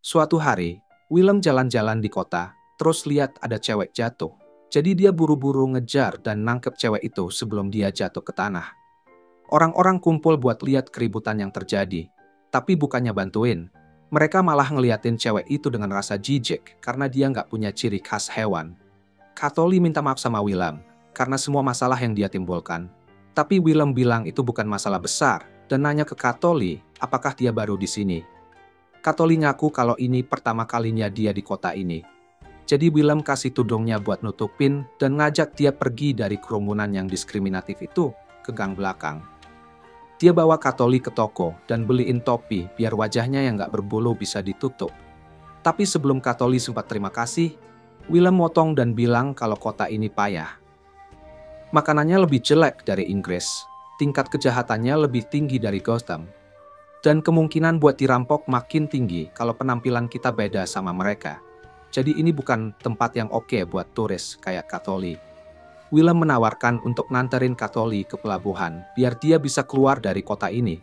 Suatu hari, Willem jalan-jalan di kota, terus lihat ada cewek jatuh. Jadi dia buru-buru ngejar dan nangkep cewek itu sebelum dia jatuh ke tanah. Orang-orang kumpul buat lihat keributan yang terjadi. Tapi bukannya bantuin, mereka malah ngeliatin cewek itu dengan rasa jijik karena dia nggak punya ciri khas hewan. Katoli minta maaf sama Willem karena semua masalah yang dia timbulkan. Tapi Willem bilang itu bukan masalah besar dan nanya ke Katoli apakah dia baru di sini. Katoli ngaku kalau ini pertama kalinya dia di kota ini. Jadi Willem kasih tudungnya buat nutupin dan ngajak dia pergi dari kerumunan yang diskriminatif itu ke gang belakang. Dia bawa Katoli ke toko dan beliin topi biar wajahnya yang nggak berbulu bisa ditutup. Tapi sebelum Katoli sempat terima kasih, Willem motong dan bilang kalau kota ini payah. Makanannya lebih jelek dari Inggris, tingkat kejahatannya lebih tinggi dari Gotham. Dan kemungkinan buat dirampok makin tinggi kalau penampilan kita beda sama mereka. Jadi ini bukan tempat yang oke buat turis kayak Katoli. Willem menawarkan untuk nganterin Katoli ke pelabuhan biar dia bisa keluar dari kota ini.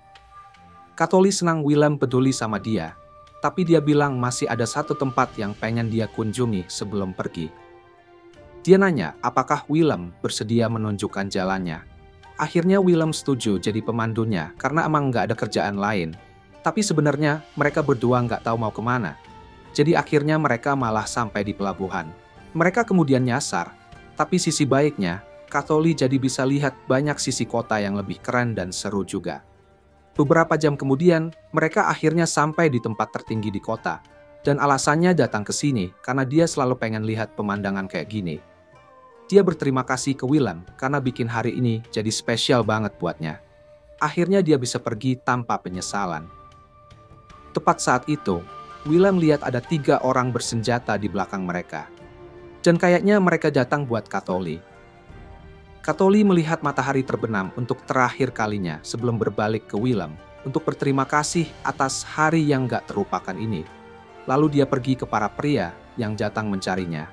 Katoli senang Willem peduli sama dia, tapi dia bilang masih ada satu tempat yang pengen dia kunjungi sebelum pergi. Dia nanya apakah Willem bersedia menunjukkan jalannya. Akhirnya Willem setuju jadi pemandunya karena emang nggak ada kerjaan lain. Tapi sebenarnya mereka berdua nggak tahu mau kemana. Jadi akhirnya mereka malah sampai di pelabuhan. Mereka kemudian nyasar. Tapi sisi baiknya, Katoli jadi bisa lihat banyak sisi kota yang lebih keren dan seru juga. Beberapa jam kemudian, mereka akhirnya sampai di tempat tertinggi di kota. Dan alasannya datang ke sini karena dia selalu pengen lihat pemandangan kayak gini. Dia berterima kasih ke Willem karena bikin hari ini jadi spesial banget buatnya. Akhirnya dia bisa pergi tanpa penyesalan. Tepat saat itu, Willem lihat ada 3 orang bersenjata di belakang mereka. Dan kayaknya mereka datang buat Katoli. Katoli melihat matahari terbenam untuk terakhir kalinya sebelum berbalik ke Willem untuk berterima kasih atas hari yang gak terlupakan ini. Lalu dia pergi ke para pria yang datang mencarinya.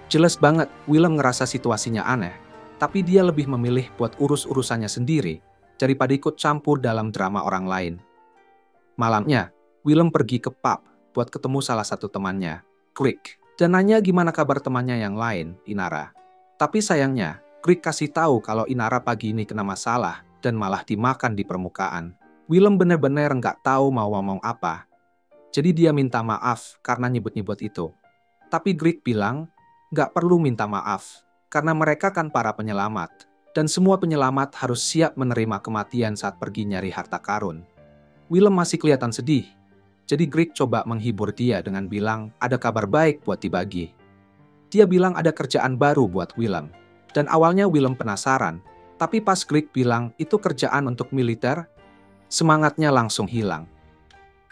Jelas banget Willem ngerasa situasinya aneh, tapi dia lebih memilih buat urus-urusannya sendiri daripada ikut campur dalam drama orang lain. Malamnya, Willem pergi ke pub buat ketemu salah satu temannya, Crick, dan nanya gimana kabar temannya yang lain, Inara. Tapi sayangnya, Crick kasih tahu kalau Inara pagi ini kena masalah dan malah dimakan di permukaan. Willem bener-bener nggak tahu mau ngomong apa. Jadi dia minta maaf karena nyebut-nyebut itu. Tapi Crick bilang, nggak perlu minta maaf, karena mereka kan para penyelamat, dan semua penyelamat harus siap menerima kematian saat pergi nyari harta karun. Willem masih kelihatan sedih, jadi Crick coba menghibur dia dengan bilang ada kabar baik buat dibagi. Dia bilang ada kerjaan baru buat Willem, dan awalnya Willem penasaran, tapi pas Crick bilang itu kerjaan untuk militer, semangatnya langsung hilang.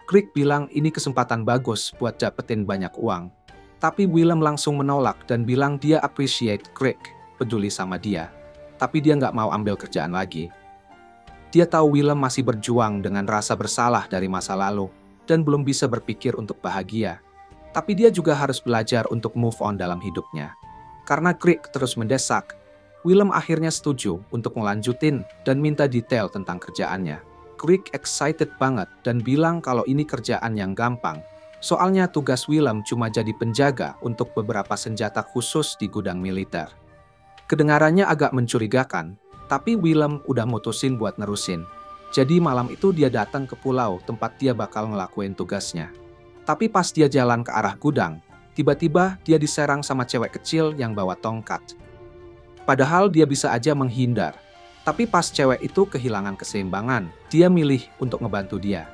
Crick bilang ini kesempatan bagus buat dapetin banyak uang. Tapi Willem langsung menolak dan bilang dia appreciate Crick, peduli sama dia. Tapi dia nggak mau ambil kerjaan lagi. Dia tahu Willem masih berjuang dengan rasa bersalah dari masa lalu dan belum bisa berpikir untuk bahagia. Tapi dia juga harus belajar untuk move on dalam hidupnya. Karena Crick terus mendesak, Willem akhirnya setuju untuk melanjutin dan minta detail tentang kerjaannya. Crick excited banget dan bilang kalau ini kerjaan yang gampang. Soalnya tugas Willem cuma jadi penjaga untuk beberapa senjata khusus di gudang militer. Kedengarannya agak mencurigakan, tapi Willem udah mutusin buat nerusin. Jadi malam itu dia datang ke pulau tempat dia bakal ngelakuin tugasnya. Tapi pas dia jalan ke arah gudang, tiba-tiba dia diserang sama cewek kecil yang bawa tongkat. Padahal dia bisa aja menghindar. Tapi pas cewek itu kehilangan keseimbangan, dia milih untuk ngebantu dia.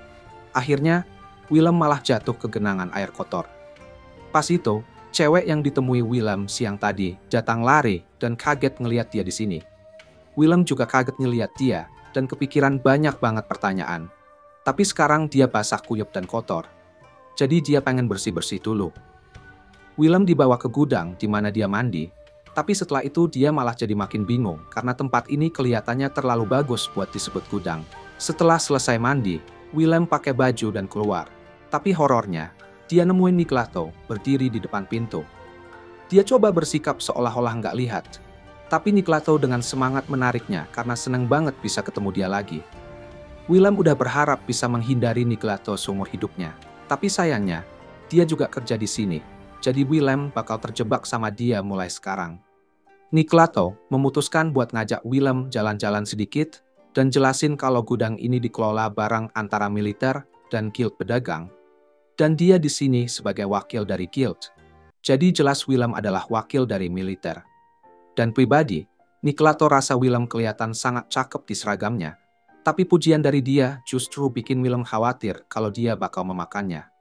Akhirnya, Willem malah jatuh ke genangan air kotor. Pas itu, cewek yang ditemui Willem siang tadi datang lari dan kaget ngeliat dia di sini. Willem juga kaget ngeliat dia dan kepikiran banyak banget pertanyaan. Tapi sekarang dia basah kuyup dan kotor. Jadi dia pengen bersih-bersih dulu. Willem dibawa ke gudang di mana dia mandi. Tapi setelah itu dia malah jadi makin bingung karena tempat ini kelihatannya terlalu bagus buat disebut gudang. Setelah selesai mandi, Willem pakai baju dan keluar. Tapi horornya, dia nemuin Niklato berdiri di depan pintu. Dia coba bersikap seolah-olah nggak lihat. Tapi Niklato dengan semangat menariknya karena seneng banget bisa ketemu dia lagi. Willem udah berharap bisa menghindari Niklato seumur hidupnya. Tapi sayangnya, dia juga kerja di sini. Jadi Willem bakal terjebak sama dia mulai sekarang. Niklato memutuskan buat ngajak Willem jalan-jalan sedikit dan jelasin kalau gudang ini dikelola barang antara militer dan guild pedagang. Dan dia di sini sebagai wakil dari guild. Jadi jelas Willem adalah wakil dari militer. Dan pribadi, Niklato rasa Willem kelihatan sangat cakep di seragamnya. Tapi pujian dari dia justru bikin Willem khawatir kalau dia bakal memakannya.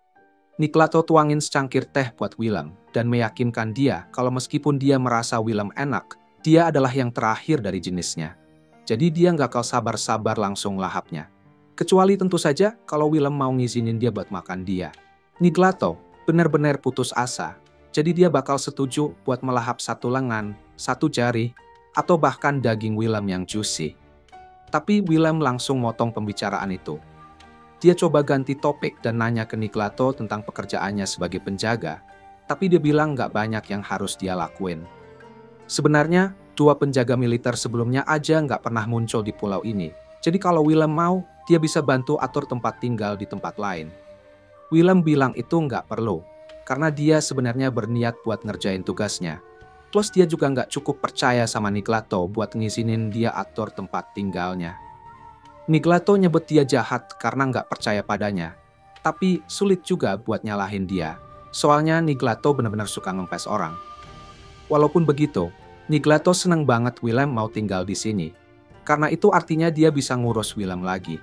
Niklato tuangin secangkir teh buat Willem dan meyakinkan dia kalau meskipun dia merasa Willem enak, dia adalah yang terakhir dari jenisnya. Jadi dia nggak bakal sabar-sabar langsung lahapnya. Kecuali tentu saja kalau Willem mau ngizinin dia buat makan dia. Niklato benar-benar putus asa. Jadi dia bakal setuju buat melahap satu lengan, satu jari, atau bahkan daging Willem yang juicy. Tapi Willem langsung motong pembicaraan itu. Dia coba ganti topik dan nanya ke Niklato tentang pekerjaannya sebagai penjaga. Tapi dia bilang nggak banyak yang harus dia lakuin. Sebenarnya, 2 penjaga militer sebelumnya aja nggak pernah muncul di pulau ini. Jadi kalau Willem mau, dia bisa bantu atur tempat tinggal di tempat lain. Willem bilang itu nggak perlu. Karena dia sebenarnya berniat buat ngerjain tugasnya. Plus dia juga nggak cukup percaya sama Niklato buat ngizinin dia atur tempat tinggalnya. Niklato nyebut dia jahat karena nggak percaya padanya. Tapi sulit juga buat nyalahin dia. Soalnya Niklato benar-benar suka ngempes orang. Walaupun begitu, Niklato seneng banget Willem mau tinggal di sini. Karena itu artinya dia bisa ngurus Willem lagi.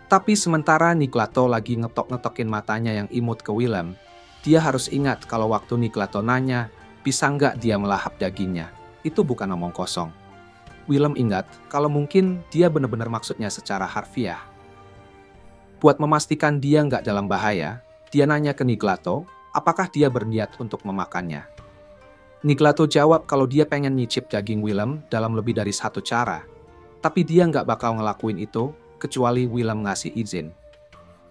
Tapi sementara Niklato lagi ngetok-ngetokin matanya yang imut ke Willem, dia harus ingat kalau waktu Niklato nanya, bisa nggak dia melahap dagingnya? Itu bukan omong kosong. Willem ingat kalau mungkin dia benar-benar maksudnya secara harfiah. Buat memastikan dia nggak dalam bahaya, dia nanya ke Niklato, apakah dia berniat untuk memakannya. Niklato jawab kalau dia pengen nyicip daging Willem dalam lebih dari 1 cara. Tapi dia nggak bakal ngelakuin itu, kecuali Willem ngasih izin.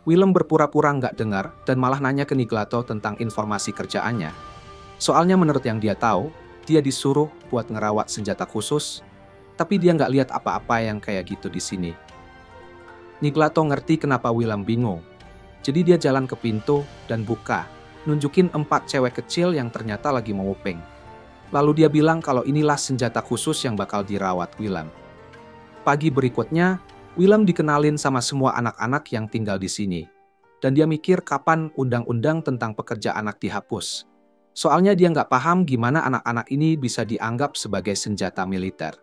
Willem berpura-pura nggak dengar dan malah nanya ke Niklato tentang informasi kerjaannya. Soalnya menurut yang dia tahu, dia disuruh buat ngerawat senjata khusus, tapi dia nggak lihat apa-apa yang kayak gitu di sini. Niklato ngerti kenapa Willem bingung. Jadi dia jalan ke pintu dan buka, nunjukin 4 cewek kecil yang ternyata lagi menguping. Lalu dia bilang kalau inilah senjata khusus yang bakal dirawat Willem. Pagi berikutnya, Willem dikenalin sama semua anak-anak yang tinggal di sini. Dan dia mikir kapan undang-undang tentang pekerja anak dihapus. Soalnya dia nggak paham gimana anak-anak ini bisa dianggap sebagai senjata militer.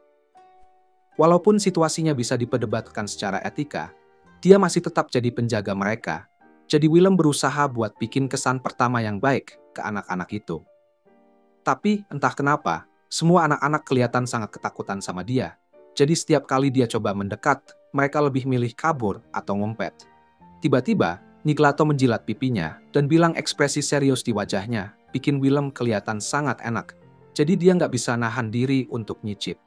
Walaupun situasinya bisa diperdebatkan secara etika, dia masih tetap jadi penjaga mereka. Jadi Willem berusaha buat bikin kesan pertama yang baik ke anak-anak itu. Tapi entah kenapa, semua anak-anak kelihatan sangat ketakutan sama dia. Jadi setiap kali dia coba mendekat, mereka lebih milih kabur atau ngumpet. Tiba-tiba, Niklato menjilat pipinya dan bilang ekspresi serius di wajahnya, bikin Willem kelihatan sangat enak. Jadi dia nggak bisa nahan diri untuk nyicip.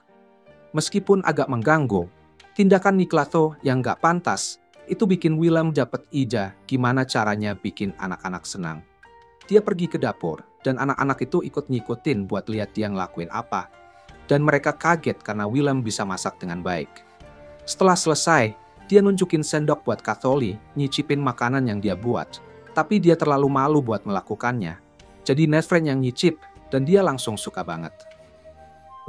Meskipun agak mengganggu, tindakan Niklato yang nggak pantas, itu bikin Willem dapet ide gimana caranya bikin anak-anak senang. Dia pergi ke dapur, dan anak-anak itu ikut ngikutin buat lihat dia ngelakuin apa. Dan mereka kaget karena Willem bisa masak dengan baik. Setelah selesai, dia nunjukin sendok buat Katholi nyicipin makanan yang dia buat. Tapi dia terlalu malu buat melakukannya. Jadi Nevren yang nyicip, dan dia langsung suka banget.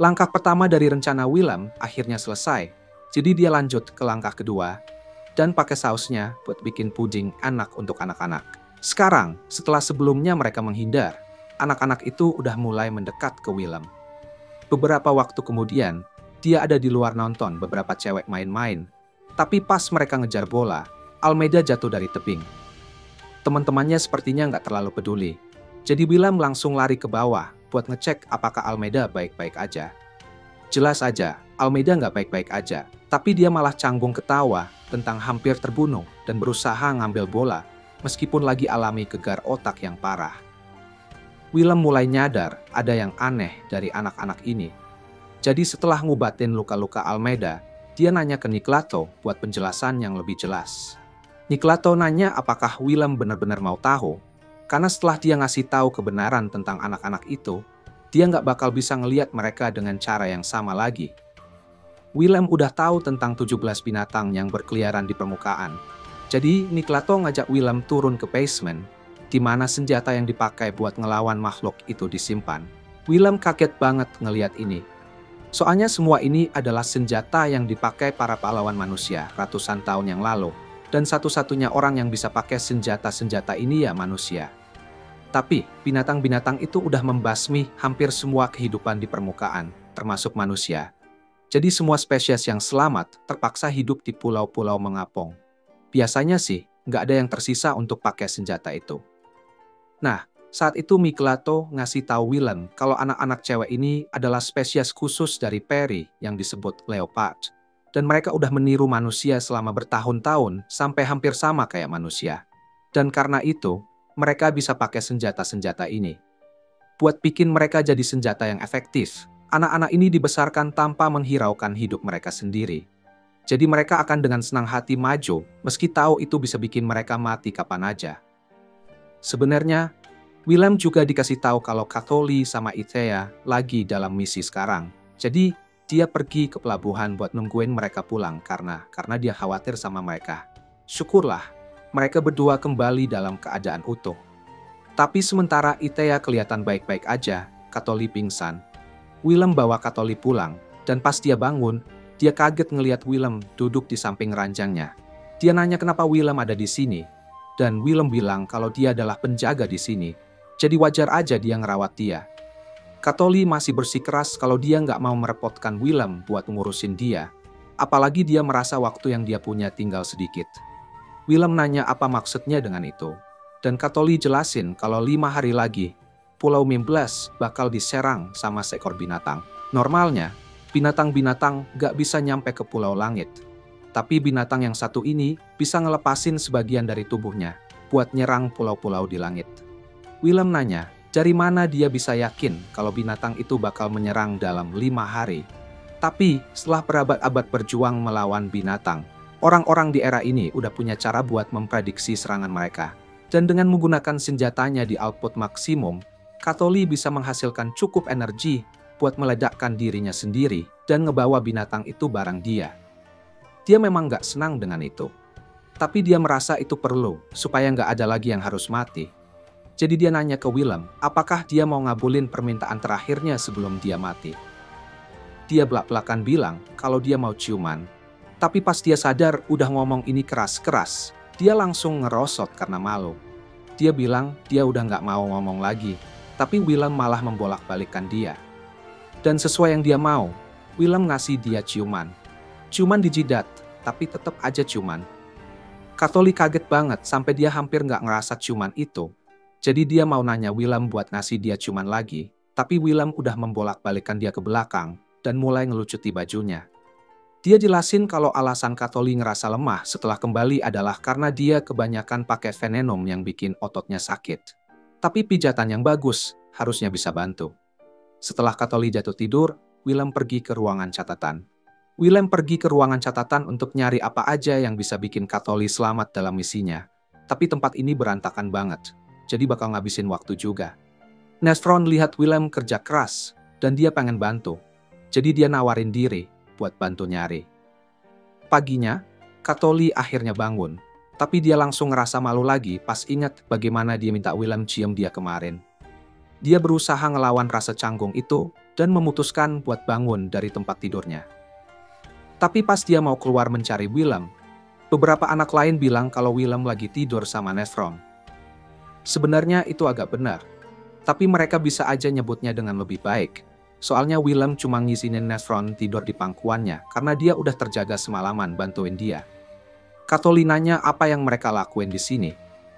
Langkah pertama dari rencana Willem akhirnya selesai. Jadi dia lanjut ke langkah kedua, dan pakai sausnya buat bikin puding enak untuk anak-anak. Sekarang, setelah sebelumnya mereka menghindar, anak-anak itu udah mulai mendekat ke Willem. Beberapa waktu kemudian, dia ada di luar nonton beberapa cewek main-main. Tapi pas mereka ngejar bola, Almeida jatuh dari tebing. Teman-temannya sepertinya nggak terlalu peduli. Jadi Willem langsung lari ke bawah buat ngecek apakah Almeida baik-baik aja. Jelas aja, Almeida nggak baik-baik aja. Tapi dia malah canggung ketawa tentang hampir terbunuh dan berusaha ngambil bola meskipun lagi alami gegar otak yang parah. Willem mulai nyadar ada yang aneh dari anak-anak ini. Jadi setelah ngubatin luka-luka Almeida, dia nanya ke Niklato buat penjelasan yang lebih jelas. Niklato nanya apakah Willem benar-benar mau tahu, karena setelah dia ngasih tahu kebenaran tentang anak-anak itu, dia nggak bakal bisa ngelihat mereka dengan cara yang sama lagi. Willem udah tahu tentang 17 binatang yang berkeliaran di permukaan. Jadi Niklato ngajak Willem turun ke basement, di mana senjata yang dipakai buat ngelawan makhluk itu disimpan. Willem kaget banget ngeliat ini. Soalnya semua ini adalah senjata yang dipakai para pahlawan manusia ratusan tahun yang lalu. Dan satu-satunya orang yang bisa pakai senjata-senjata ini ya manusia. Tapi binatang-binatang itu udah membasmi hampir semua kehidupan di permukaan, termasuk manusia. Jadi semua spesies yang selamat terpaksa hidup di pulau-pulau mengapung. Biasanya sih, nggak ada yang tersisa untuk pakai senjata itu. Nah, saat itu Michelotto ngasih tahu Willem kalau anak-anak cewek ini adalah spesies khusus dari Perry yang disebut leopard. Dan mereka udah meniru manusia selama bertahun-tahun sampai hampir sama kayak manusia. Dan karena itu, mereka bisa pakai senjata-senjata ini. Buat bikin mereka jadi senjata yang efektif, anak-anak ini dibesarkan tanpa menghiraukan hidup mereka sendiri. Jadi mereka akan dengan senang hati maju, meski tahu itu bisa bikin mereka mati kapan aja. Sebenarnya, Willem juga dikasih tahu kalau Catholi sama Ithea lagi dalam misi sekarang. Jadi, dia pergi ke pelabuhan buat nungguin mereka pulang karena dia khawatir sama mereka. Syukurlah, mereka berdua kembali dalam keadaan utuh. Tapi sementara Ithea kelihatan baik-baik aja, Catholi pingsan. Willem bawa Catholi pulang, dan pas dia bangun, dia kaget ngelihat Willem duduk di samping ranjangnya. Dia nanya kenapa Willem ada di sini, dan Willem bilang kalau dia adalah penjaga di sini, jadi wajar aja dia ngerawat dia. Catholi masih bersikeras kalau dia nggak mau merepotkan Willem buat ngurusin dia, apalagi dia merasa waktu yang dia punya tinggal sedikit. Willem nanya apa maksudnya dengan itu, dan Catholi jelasin kalau 5 hari lagi, Pulau Mimblas bakal diserang sama seekor binatang. Normalnya, binatang-binatang nggak bisa nyampe ke Pulau Langit, tapi binatang yang satu ini bisa ngelepasin sebagian dari tubuhnya buat nyerang pulau-pulau di langit. Willem nanya, dari mana dia bisa yakin kalau binatang itu bakal menyerang dalam 5 hari? Tapi setelah berabad-abad berjuang melawan binatang, orang-orang di era ini udah punya cara buat memprediksi serangan mereka. Dan dengan menggunakan senjatanya di output maksimum, Catholi bisa menghasilkan cukup energi buat meledakkan dirinya sendiri dan ngebawa binatang itu bareng dia. Dia memang gak senang dengan itu. Tapi dia merasa itu perlu supaya gak ada lagi yang harus mati. Jadi dia nanya ke Willem, apakah dia mau ngabulin permintaan terakhirnya sebelum dia mati. Dia belak-belakan bilang kalau dia mau ciuman. Tapi pas dia sadar udah ngomong ini keras-keras, dia langsung ngerosot karena malu. Dia bilang dia udah nggak mau ngomong lagi, tapi Willem malah membolak-balikan dia. Dan sesuai yang dia mau, Willem ngasih dia ciuman. Ciuman di jidat, tapi tetap aja ciuman. Catholi kaget banget sampai dia hampir nggak ngerasa ciuman itu. Jadi dia mau nanya Willem buat ngasih dia ciuman lagi, tapi Willem udah membolak-balikan dia ke belakang dan mulai ngelucuti bajunya. Dia jelasin kalau alasan Catholi ngerasa lemah setelah kembali adalah karena dia kebanyakan pakai venenom yang bikin ototnya sakit. Tapi pijatan yang bagus harusnya bisa bantu. Setelah Catholi jatuh tidur, Willem pergi ke ruangan catatan. Willem pergi ke ruangan catatan untuk nyari apa aja yang bisa bikin Catholi selamat dalam misinya. Tapi tempat ini berantakan banget. Jadi bakal ngabisin waktu juga. Nefron lihat Willem kerja keras, dan dia pengen bantu. Jadi dia nawarin diri buat bantu nyari. Paginya, Catholi akhirnya bangun. Tapi dia langsung ngerasa malu lagi pas ingat bagaimana dia minta Willem cium dia kemarin. Dia berusaha ngelawan rasa canggung itu, dan memutuskan buat bangun dari tempat tidurnya. Tapi pas dia mau keluar mencari Willem, beberapa anak lain bilang kalau Willem lagi tidur sama Nefron. Sebenarnya itu agak benar, tapi mereka bisa aja nyebutnya dengan lebih baik. Soalnya Willem cuma ngizinin Nefron tidur di pangkuannya karena dia udah terjaga semalaman bantuin dia. Catholi nanya apa yang mereka lakuin di sini.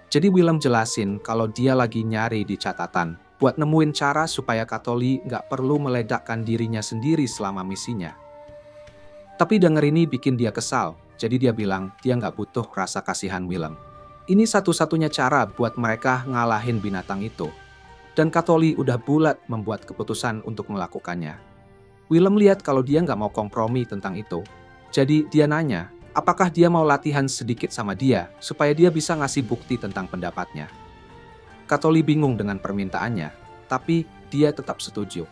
Jadi Willem jelasin kalau dia lagi nyari di catatan buat nemuin cara supaya Catholi nggak perlu meledakkan dirinya sendiri selama misinya. Tapi denger ini bikin dia kesal, jadi dia bilang dia nggak butuh rasa kasihan Willem. Ini satu-satunya cara buat mereka ngalahin binatang itu. Dan Catholi udah bulat membuat keputusan untuk melakukannya. Willem lihat kalau dia nggak mau kompromi tentang itu. Jadi dia nanya, apakah dia mau latihan sedikit sama dia supaya dia bisa ngasih bukti tentang pendapatnya. Catholi bingung dengan permintaannya, tapi dia tetap setuju.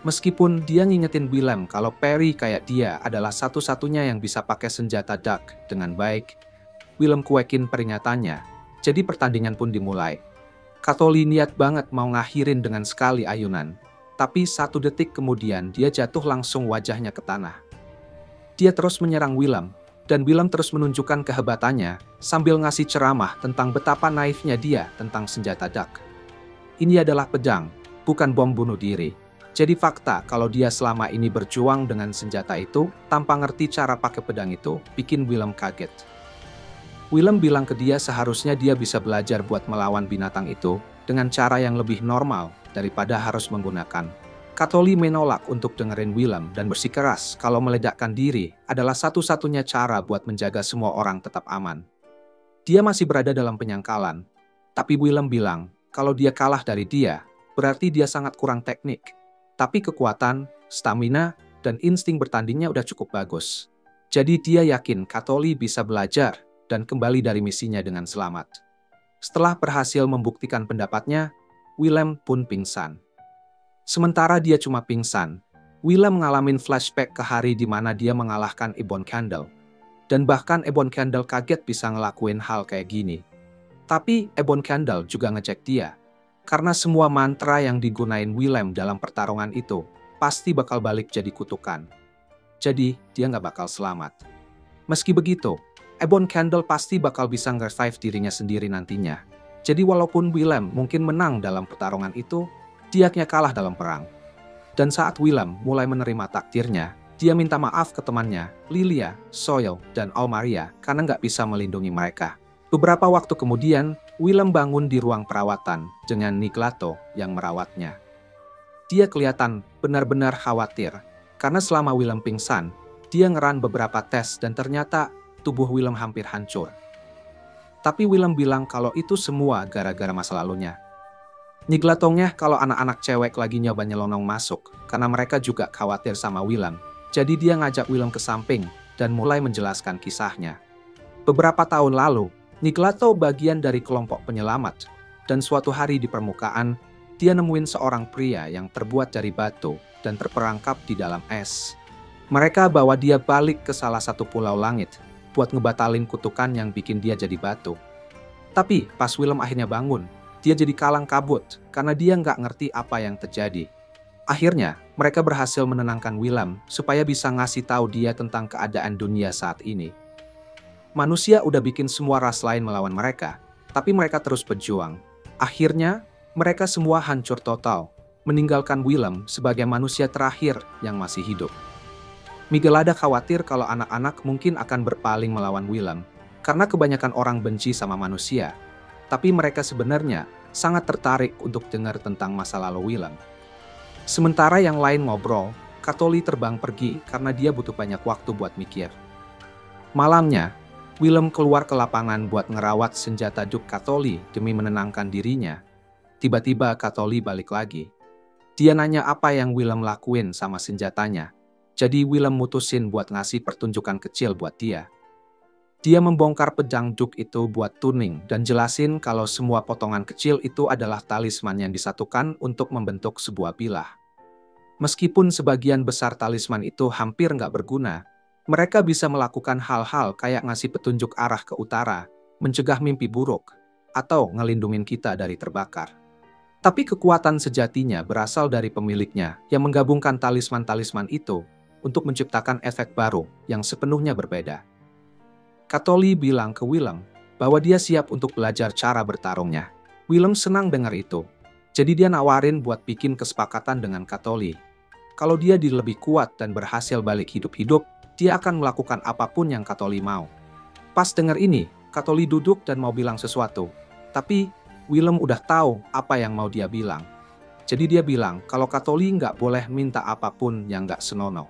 Meskipun dia ngingetin Willem kalau Perry kayak dia adalah satu-satunya yang bisa pakai senjata Dark dengan baik, Willem cuekin peringatannya, Jadi pertandingan pun dimulai. Katholi niat banget mau ngakhirin dengan sekali ayunan. Tapi 1 detik kemudian dia jatuh langsung wajahnya ke tanah. Dia terus menyerang Willem, dan Willem terus menunjukkan kehebatannya sambil ngasih ceramah tentang betapa naifnya dia tentang senjata Duck. Ini adalah pedang, bukan bom bunuh diri. Jadi fakta kalau dia selama ini berjuang dengan senjata itu tanpa ngerti cara pakai pedang itu bikin Willem kaget. Willem bilang ke dia seharusnya dia bisa belajar buat melawan binatang itu dengan cara yang lebih normal daripada harus menggunakan. Katholi menolak untuk dengerin Willem dan bersikeras kalau meledakkan diri adalah satu-satunya cara buat menjaga semua orang tetap aman. Dia masih berada dalam penyangkalan, tapi Willem bilang kalau dia kalah dari dia, berarti dia sangat kurang teknik. Tapi kekuatan, stamina, dan insting bertandingnya udah cukup bagus. Jadi dia yakin Katholi bisa belajar dan kembali dari misinya dengan selamat. Setelah berhasil membuktikan pendapatnya, Willem pun pingsan. Sementara dia cuma pingsan, Willem ngalamin flashback ke hari di mana dia mengalahkan Ebon Candle. Dan bahkan Ebon Candle kaget bisa ngelakuin hal kayak gini. Tapi Ebon Candle juga ngecek dia. Karena semua mantra yang digunain Willem dalam pertarungan itu pasti bakal balik jadi kutukan. Jadi dia nggak bakal selamat. Meski begitu, Ebon Candle pasti bakal bisa nge-revive dirinya sendiri nantinya. Jadi walaupun Willem mungkin menang dalam pertarungan itu, dia kalah dalam perang. Dan saat Willem mulai menerima takdirnya, dia minta maaf ke temannya, Lilia, Soil, dan Almaria karena nggak bisa melindungi mereka. Beberapa waktu kemudian, Willem bangun di ruang perawatan dengan Niglato yang merawatnya. Dia kelihatan benar-benar khawatir, karena selama Willem pingsan, dia ngeran beberapa tes dan ternyata tubuh Willem hampir hancur. Tapi Willem bilang kalau itu semua gara-gara masa lalunya. Niglatongnya kalau anak-anak cewek lagi nyoba nyelonong masuk, karena mereka juga khawatir sama Willem. Jadi dia ngajak Willem ke samping dan mulai menjelaskan kisahnya. Beberapa tahun lalu, Niglato bagian dari kelompok penyelamat, dan suatu hari di permukaan, dia nemuin seorang pria yang terbuat dari batu dan terperangkap di dalam es. Mereka bawa dia balik ke salah satu pulau langit, buat ngebatalin kutukan yang bikin dia jadi batu. Tapi pas Willem akhirnya bangun, dia jadi kalang kabut karena dia nggak ngerti apa yang terjadi. Akhirnya, mereka berhasil menenangkan Willem supaya bisa ngasih tahu dia tentang keadaan dunia saat ini. Manusia udah bikin semua ras lain melawan mereka, tapi mereka terus berjuang. Akhirnya, mereka semua hancur total, meninggalkan Willem sebagai manusia terakhir yang masih hidup. Migelada khawatir kalau anak-anak mungkin akan berpaling melawan Willem, karena kebanyakan orang benci sama manusia. Tapi mereka sebenarnya sangat tertarik untuk dengar tentang masa lalu Willem. Sementara yang lain ngobrol, Katholi terbang pergi karena dia butuh banyak waktu buat mikir. Malamnya, Willem keluar ke lapangan buat ngerawat senjata Duck Katholi demi menenangkan dirinya. Tiba-tiba Katholi balik lagi. Dia nanya apa yang Willem lakuin sama senjatanya. Jadi Willem mutusin buat ngasih pertunjukan kecil buat dia. Dia membongkar pedang Duck itu buat tuning dan jelasin kalau semua potongan kecil itu adalah talisman yang disatukan untuk membentuk sebuah bilah. Meskipun sebagian besar talisman itu hampir nggak berguna, mereka bisa melakukan hal-hal kayak ngasih petunjuk arah ke utara, mencegah mimpi buruk, atau ngelindungin kita dari terbakar. Tapi kekuatan sejatinya berasal dari pemiliknya yang menggabungkan talisman-talisman itu untuk menciptakan efek baru yang sepenuhnya berbeda. Katholi bilang ke Willem bahwa dia siap untuk belajar cara bertarungnya. Willem senang dengar itu, jadi dia nawarin buat bikin kesepakatan dengan Katholi. Kalau dia lebih kuat dan berhasil balik hidup-hidup, dia akan melakukan apapun yang Katholi mau. Pas dengar ini, Katholi duduk dan mau bilang sesuatu. Tapi Willem udah tahu apa yang mau dia bilang. Jadi dia bilang kalau Katholi nggak boleh minta apapun yang nggak senonoh.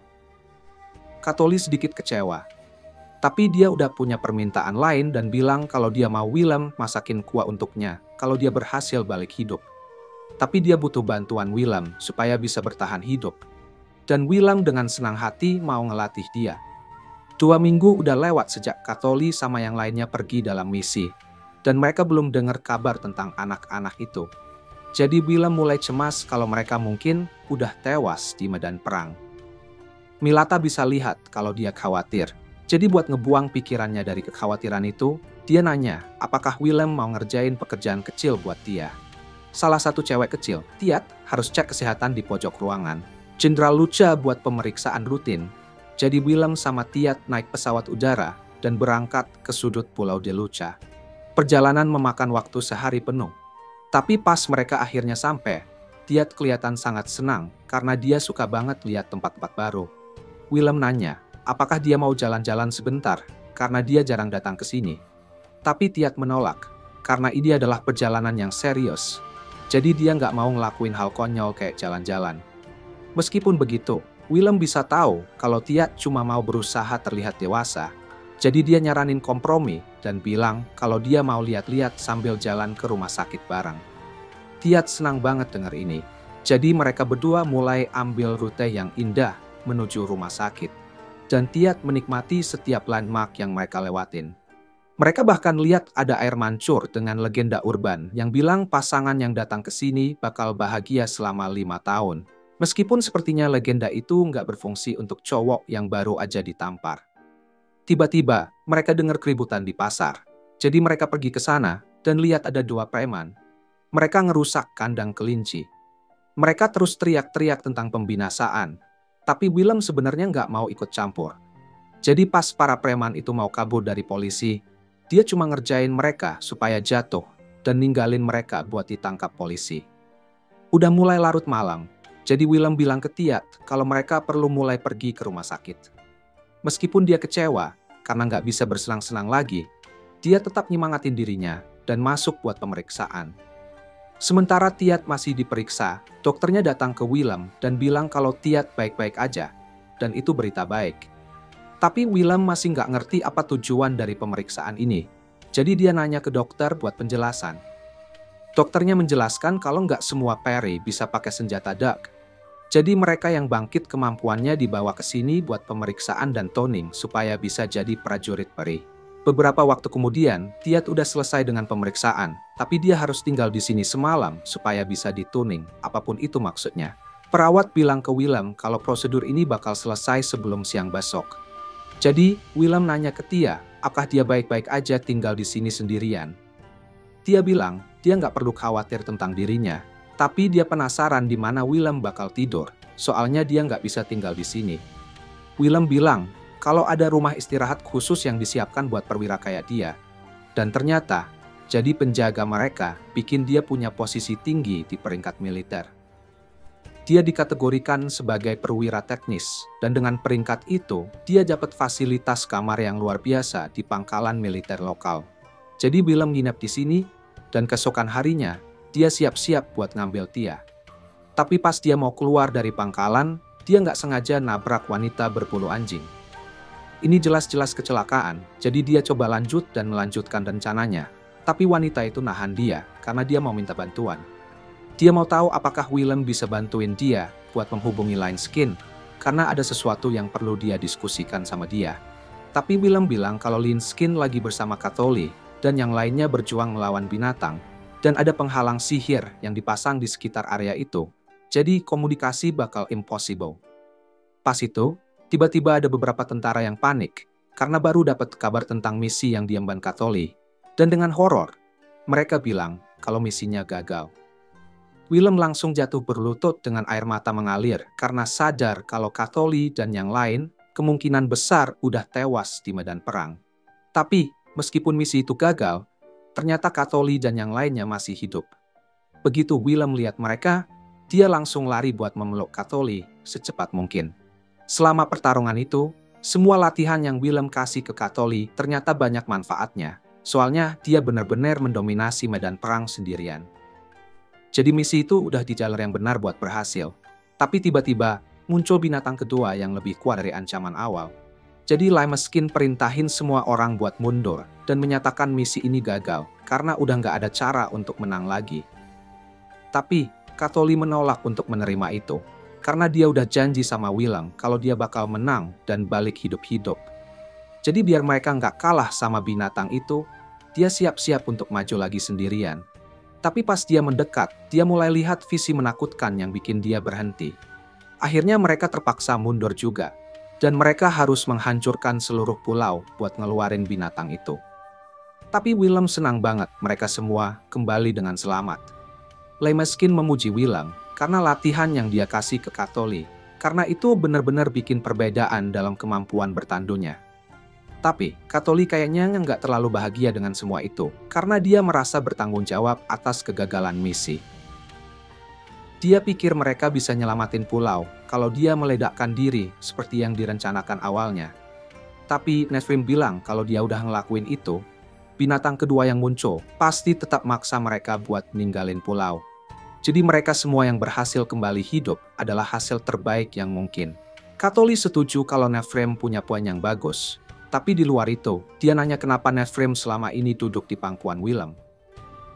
Katholi sedikit kecewa. Tapi dia udah punya permintaan lain dan bilang kalau dia mau Willem masakin kuah untuknya kalau dia berhasil balik hidup. Tapi dia butuh bantuan Willem supaya bisa bertahan hidup. Dan Willem dengan senang hati mau ngelatih dia. 2 minggu udah lewat sejak Katholi sama yang lainnya pergi dalam misi. Dan mereka belum dengar kabar tentang anak-anak itu. Jadi Willem mulai cemas kalau mereka mungkin udah tewas di medan perang. Milata bisa lihat kalau dia khawatir. Jadi buat ngebuang pikirannya dari kekhawatiran itu, Dia nanya, apakah Willem mau ngerjain pekerjaan kecil buat dia. Salah satu cewek kecil, Tiat, harus cek kesehatan di pojok ruangan. Jenderal Lucha buat pemeriksaan rutin. Jadi Willem sama Tiat naik pesawat udara dan berangkat ke sudut Pulau de Lucha. Perjalanan memakan waktu sehari penuh. Tapi pas mereka akhirnya sampai, Tiat kelihatan sangat senang karena dia suka banget lihat tempat-tempat baru. Willem nanya, apakah dia mau jalan-jalan sebentar karena dia jarang datang ke sini. Tapi Tiat menolak, karena ini adalah perjalanan yang serius. Jadi dia nggak mau ngelakuin hal konyol kayak jalan-jalan. Meskipun begitu, Willem bisa tahu kalau Tiat cuma mau berusaha terlihat dewasa. Jadi dia nyaranin kompromi dan bilang kalau dia mau lihat-lihat sambil jalan ke rumah sakit bareng. Tiat senang banget dengar ini. Jadi mereka berdua mulai ambil rute yang indah menuju rumah sakit. Dan Tiat menikmati setiap landmark yang mereka lewatin. Mereka bahkan lihat ada air mancur dengan legenda urban yang bilang pasangan yang datang ke sini bakal bahagia selama 5 tahun. Meskipun sepertinya legenda itu nggak berfungsi untuk cowok yang baru aja ditampar. Tiba-tiba, mereka dengar keributan di pasar. Jadi mereka pergi ke sana dan lihat ada 2 preman. Mereka ngerusak kandang kelinci. Mereka terus teriak-teriak tentang pembinasaan. Tapi Willem sebenarnya nggak mau ikut campur. Jadi pas para preman itu mau kabur dari polisi, dia cuma ngerjain mereka supaya jatuh dan ninggalin mereka buat ditangkap polisi. Udah mulai larut malam, jadi Willem bilang ke Tiat kalau mereka perlu mulai pergi ke rumah sakit. Meskipun dia kecewa karena nggak bisa bersenang-senang lagi, dia tetap nyemangatin dirinya dan masuk buat pemeriksaan. Sementara Tiat masih diperiksa, dokternya datang ke Willem dan bilang kalau Tiat baik-baik aja, dan itu berita baik. Tapi Willem masih nggak ngerti apa tujuan dari pemeriksaan ini. Jadi dia nanya ke dokter buat penjelasan. Dokternya menjelaskan kalau nggak semua peri bisa pakai senjata Dug. Jadi mereka yang bangkit kemampuannya dibawa ke sini buat pemeriksaan dan toning supaya bisa jadi prajurit peri. Beberapa waktu kemudian, Tiat udah selesai dengan pemeriksaan. Tapi dia harus tinggal di sini semalam supaya bisa dituning, apapun itu maksudnya. Perawat bilang ke Willem kalau prosedur ini bakal selesai sebelum siang besok. Jadi, Willem nanya ke Tia, apakah dia baik-baik aja tinggal di sini sendirian. Tia bilang, dia nggak perlu khawatir tentang dirinya, tapi dia penasaran di mana Willem bakal tidur, soalnya dia nggak bisa tinggal di sini. Willem bilang, kalau ada rumah istirahat khusus yang disiapkan buat perwira kayak dia. Dan ternyata, jadi penjaga mereka bikin dia punya posisi tinggi di peringkat militer. Dia dikategorikan sebagai perwira teknis, dan dengan peringkat itu, dia dapat fasilitas kamar yang luar biasa di pangkalan militer lokal. Jadi Willem nginep di sini, dan keesokan harinya, dia siap-siap buat ngambil Tia. Tapi pas dia mau keluar dari pangkalan, dia nggak sengaja nabrak wanita berbulu anjing. Ini jelas-jelas kecelakaan, jadi dia coba lanjut dan melanjutkan rencananya. Tapi wanita itu nahan dia, karena dia mau minta bantuan. Dia mau tahu apakah Willem bisa bantuin dia buat menghubungi Line Skin, karena ada sesuatu yang perlu dia diskusikan sama dia. Tapi Willem bilang kalau Line Skin lagi bersama Katoli, dan yang lainnya berjuang melawan binatang, dan ada penghalang sihir yang dipasang di sekitar area itu, jadi komunikasi bakal impossible. Pas itu, tiba-tiba ada beberapa tentara yang panik, karena baru dapat kabar tentang misi yang diemban Katoli, dan dengan horor, mereka bilang kalau misinya gagal. Willem langsung jatuh berlutut dengan air mata mengalir karena sadar kalau Katoli dan yang lain kemungkinan besar udah tewas di medan perang. Tapi, meskipun misi itu gagal, ternyata Katoli dan yang lainnya masih hidup. Begitu Willem lihat mereka, dia langsung lari buat memeluk Katoli secepat mungkin. Selama pertarungan itu, semua latihan yang Willem kasih ke Katoli ternyata banyak manfaatnya. Soalnya dia benar-benar mendominasi medan perang sendirian. Jadi misi itu udah di jalur yang benar buat berhasil. Tapi tiba-tiba muncul binatang kedua yang lebih kuat dari ancaman awal. Jadi Lime Skin perintahin semua orang buat mundur dan menyatakan misi ini gagal karena udah nggak ada cara untuk menang lagi. Tapi Katoli menolak untuk menerima itu karena dia udah janji sama Willem kalau dia bakal menang dan balik hidup-hidup. Jadi biar mereka nggak kalah sama binatang itu, dia siap-siap untuk maju lagi sendirian. Tapi pas dia mendekat, dia mulai lihat visi menakutkan yang bikin dia berhenti. Akhirnya mereka terpaksa mundur juga, dan mereka harus menghancurkan seluruh pulau buat ngeluarin binatang itu. Tapi Willem senang banget mereka semua kembali dengan selamat. Lemeskin memuji Willem karena latihan yang dia kasih ke Katoli, karena itu benar-benar bikin perbedaan dalam kemampuan bertandungnya. Tapi Katoli kayaknya nggak terlalu bahagia dengan semua itu, karena dia merasa bertanggung jawab atas kegagalan misi. Dia pikir mereka bisa nyelamatin pulau kalau dia meledakkan diri seperti yang direncanakan awalnya. Tapi Nesrim bilang kalau dia udah ngelakuin itu, binatang kedua yang muncul pasti tetap maksa mereka buat ninggalin pulau. Jadi mereka semua yang berhasil kembali hidup adalah hasil terbaik yang mungkin. Katoli setuju kalau Nesrim punya poin yang bagus. Tapi di luar itu, dia nanya kenapa Nesrim selama ini duduk di pangkuan Willem.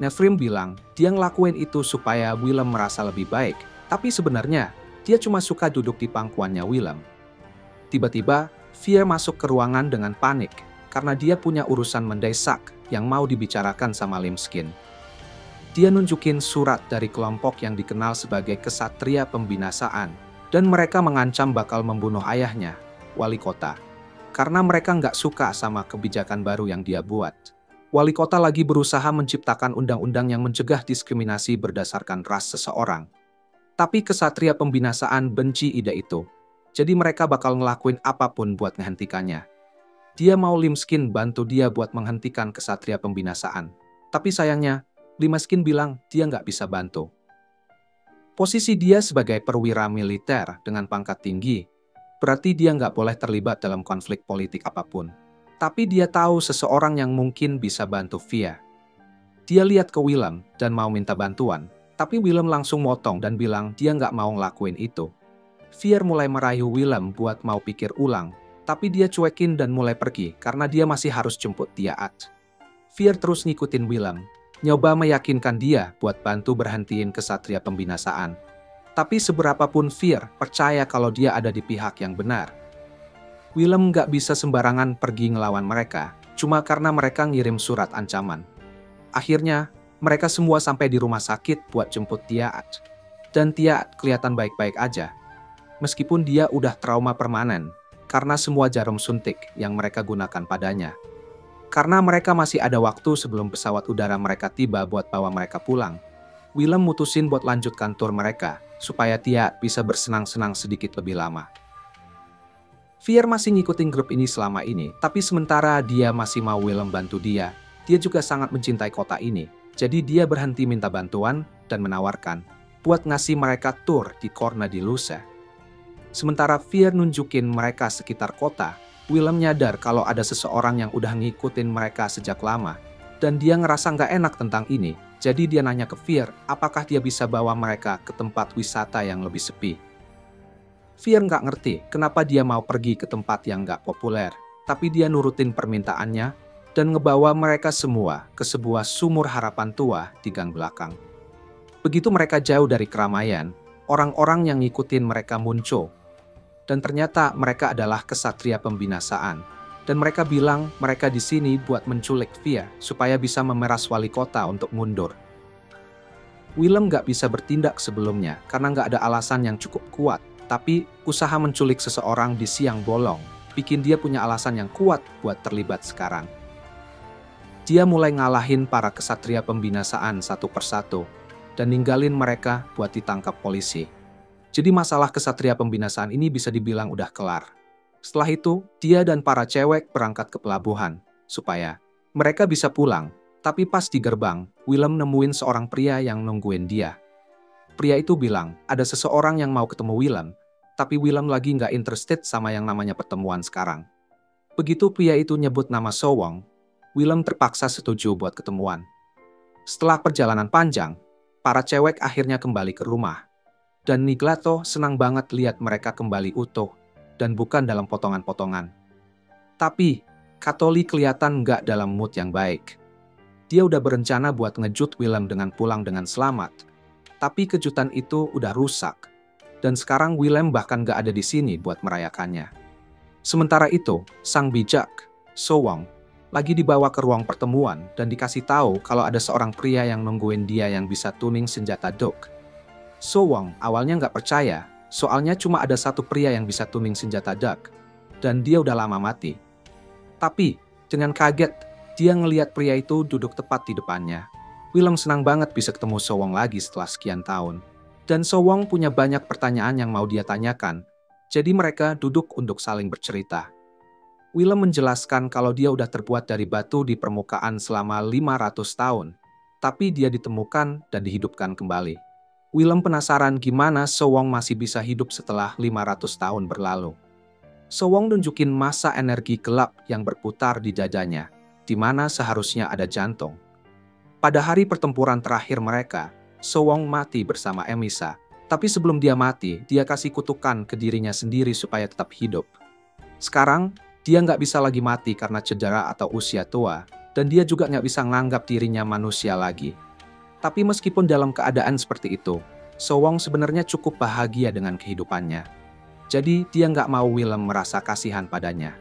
Nesrim bilang dia ngelakuin itu supaya Willem merasa lebih baik. Tapi sebenarnya, dia cuma suka duduk di pangkuannya Willem. Tiba-tiba, Fear masuk ke ruangan dengan panik karena dia punya urusan mendesak yang mau dibicarakan sama Limskin. Dia nunjukin surat dari kelompok yang dikenal sebagai Kesatria Pembinasaan, dan mereka mengancam bakal membunuh ayahnya, wali kota, karena mereka nggak suka sama kebijakan baru yang dia buat. Wali kota lagi berusaha menciptakan undang-undang yang mencegah diskriminasi berdasarkan ras seseorang. Tapi Kesatria Pembinasaan benci ide itu, jadi mereka bakal ngelakuin apapun buat menghentikannya. Dia mau Limskin bantu dia buat menghentikan Kesatria Pembinasaan. Tapi sayangnya, Limskin bilang dia nggak bisa bantu. Posisi dia sebagai perwira militer dengan pangkat tinggi, berarti dia nggak boleh terlibat dalam konflik politik apapun. Tapi dia tahu seseorang yang mungkin bisa bantu Fia. Dia lihat ke Willem dan mau minta bantuan, tapi Willem langsung motong dan bilang dia nggak mau ngelakuin itu. Fia mulai merayu Willem buat mau pikir ulang, tapi dia cuekin dan mulai pergi karena dia masih harus jemput Tiaat. Fia terus ngikutin Willem, nyoba meyakinkan dia buat bantu berhentiin Kesatria Pembinasaan. Tapi seberapapun Fia percaya kalau dia ada di pihak yang benar, Willem nggak bisa sembarangan pergi ngelawan mereka, cuma karena mereka ngirim surat ancaman. Akhirnya, mereka semua sampai di rumah sakit buat jemput Tiaat. Dan Tiaat kelihatan baik-baik aja, meskipun dia udah trauma permanen, karena semua jarum suntik yang mereka gunakan padanya. Karena mereka masih ada waktu sebelum pesawat udara mereka tiba buat bawa mereka pulang, Willem mutusin buat lanjutkan tur mereka, supaya Tiaat bisa bersenang-senang sedikit lebih lama. Fia masih ngikutin grup ini selama ini, tapi sementara dia masih mau Willem bantu dia juga sangat mencintai kota ini, jadi dia berhenti minta bantuan dan menawarkan buat ngasih mereka tur di Corna di Lusa. Sementara Fia nunjukin mereka sekitar kota, Willem nyadar kalau ada seseorang yang udah ngikutin mereka sejak lama, dan dia ngerasa nggak enak tentang ini, jadi dia nanya ke Fia apakah dia bisa bawa mereka ke tempat wisata yang lebih sepi. Fia nggak ngerti kenapa dia mau pergi ke tempat yang nggak populer, tapi dia nurutin permintaannya dan ngebawa mereka semua ke sebuah sumur harapan tua di gang belakang. Begitu mereka jauh dari keramaian, orang-orang yang ngikutin mereka muncul. Dan ternyata mereka adalah Kesatria Pembinasaan. Dan mereka bilang mereka di sini buat menculik Fia supaya bisa memeras wali kota untuk mundur. Willem nggak bisa bertindak sebelumnya karena nggak ada alasan yang cukup kuat. Tapi usaha menculik seseorang di siang bolong bikin dia punya alasan yang kuat buat terlibat sekarang. Dia mulai ngalahin para Kesatria Pembinasaan satu persatu dan ninggalin mereka buat ditangkap polisi. Jadi masalah Kesatria Pembinasaan ini bisa dibilang udah kelar. Setelah itu, dia dan para cewek berangkat ke pelabuhan supaya mereka bisa pulang. Tapi pas di gerbang, Willem nemuin seorang pria yang nungguin dia. Pria itu bilang, ada seseorang yang mau ketemu Willem, tapi Willem lagi nggak interested sama yang namanya pertemuan sekarang. Begitu pria itu nyebut nama Sowong, Willem terpaksa setuju buat ketemuan. Setelah perjalanan panjang, para cewek akhirnya kembali ke rumah. Dan Niglato senang banget lihat mereka kembali utuh, dan bukan dalam potongan-potongan. Tapi, Katoli kelihatan nggak dalam mood yang baik. Dia udah berencana buat ngejut Willem dengan pulang dengan selamat. Tapi kejutan itu udah rusak, dan sekarang Willem bahkan gak ada di sini buat merayakannya. Sementara itu, sang bijak, Sowong, lagi dibawa ke ruang pertemuan dan dikasih tahu kalau ada seorang pria yang nungguin dia yang bisa tuning senjata Dok. Sowong awalnya gak percaya, soalnya cuma ada satu pria yang bisa tuning senjata Dok, dan dia udah lama mati. Tapi, dengan kaget, Dia ngeliat pria itu duduk tepat di depannya. Willem senang banget bisa ketemu Sowong lagi setelah sekian tahun. Dan Sowong punya banyak pertanyaan yang mau dia tanyakan. Jadi mereka duduk untuk saling bercerita. Willem menjelaskan kalau dia udah terbuat dari batu di permukaan selama 500 tahun. Tapi dia ditemukan dan dihidupkan kembali. Willem penasaran gimana Sowong masih bisa hidup setelah 500 tahun berlalu. Sowong nunjukin masa energi gelap yang berputar di dadanya, di mana seharusnya ada jantung. Pada hari pertempuran terakhir mereka, Sowong mati bersama Emisa. Tapi sebelum dia mati, dia kasih kutukan ke dirinya sendiri supaya tetap hidup. Sekarang, dia nggak bisa lagi mati karena cedera atau usia tua, dan dia juga nggak bisa menganggap dirinya manusia lagi. Tapi meskipun dalam keadaan seperti itu, Sowong sebenarnya cukup bahagia dengan kehidupannya. Jadi dia nggak mau Willem merasa kasihan padanya.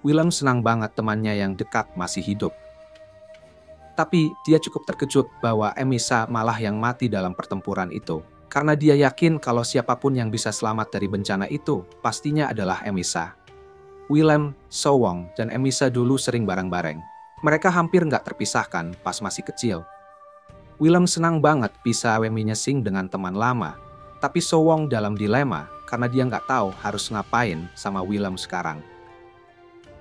Willem senang banget temannya yang dekat masih hidup. Tapi dia cukup terkejut bahwa Emisa malah yang mati dalam pertempuran itu. Karena dia yakin kalau siapapun yang bisa selamat dari bencana itu, pastinya adalah Emisa. Willem, Sowong, dan Emisa dulu sering bareng-bareng. Mereka hampir nggak terpisahkan pas masih kecil. Willem senang banget bisa reminiscing dengan teman lama, tapi Sowong dalam dilema karena dia nggak tahu harus ngapain sama Willem sekarang.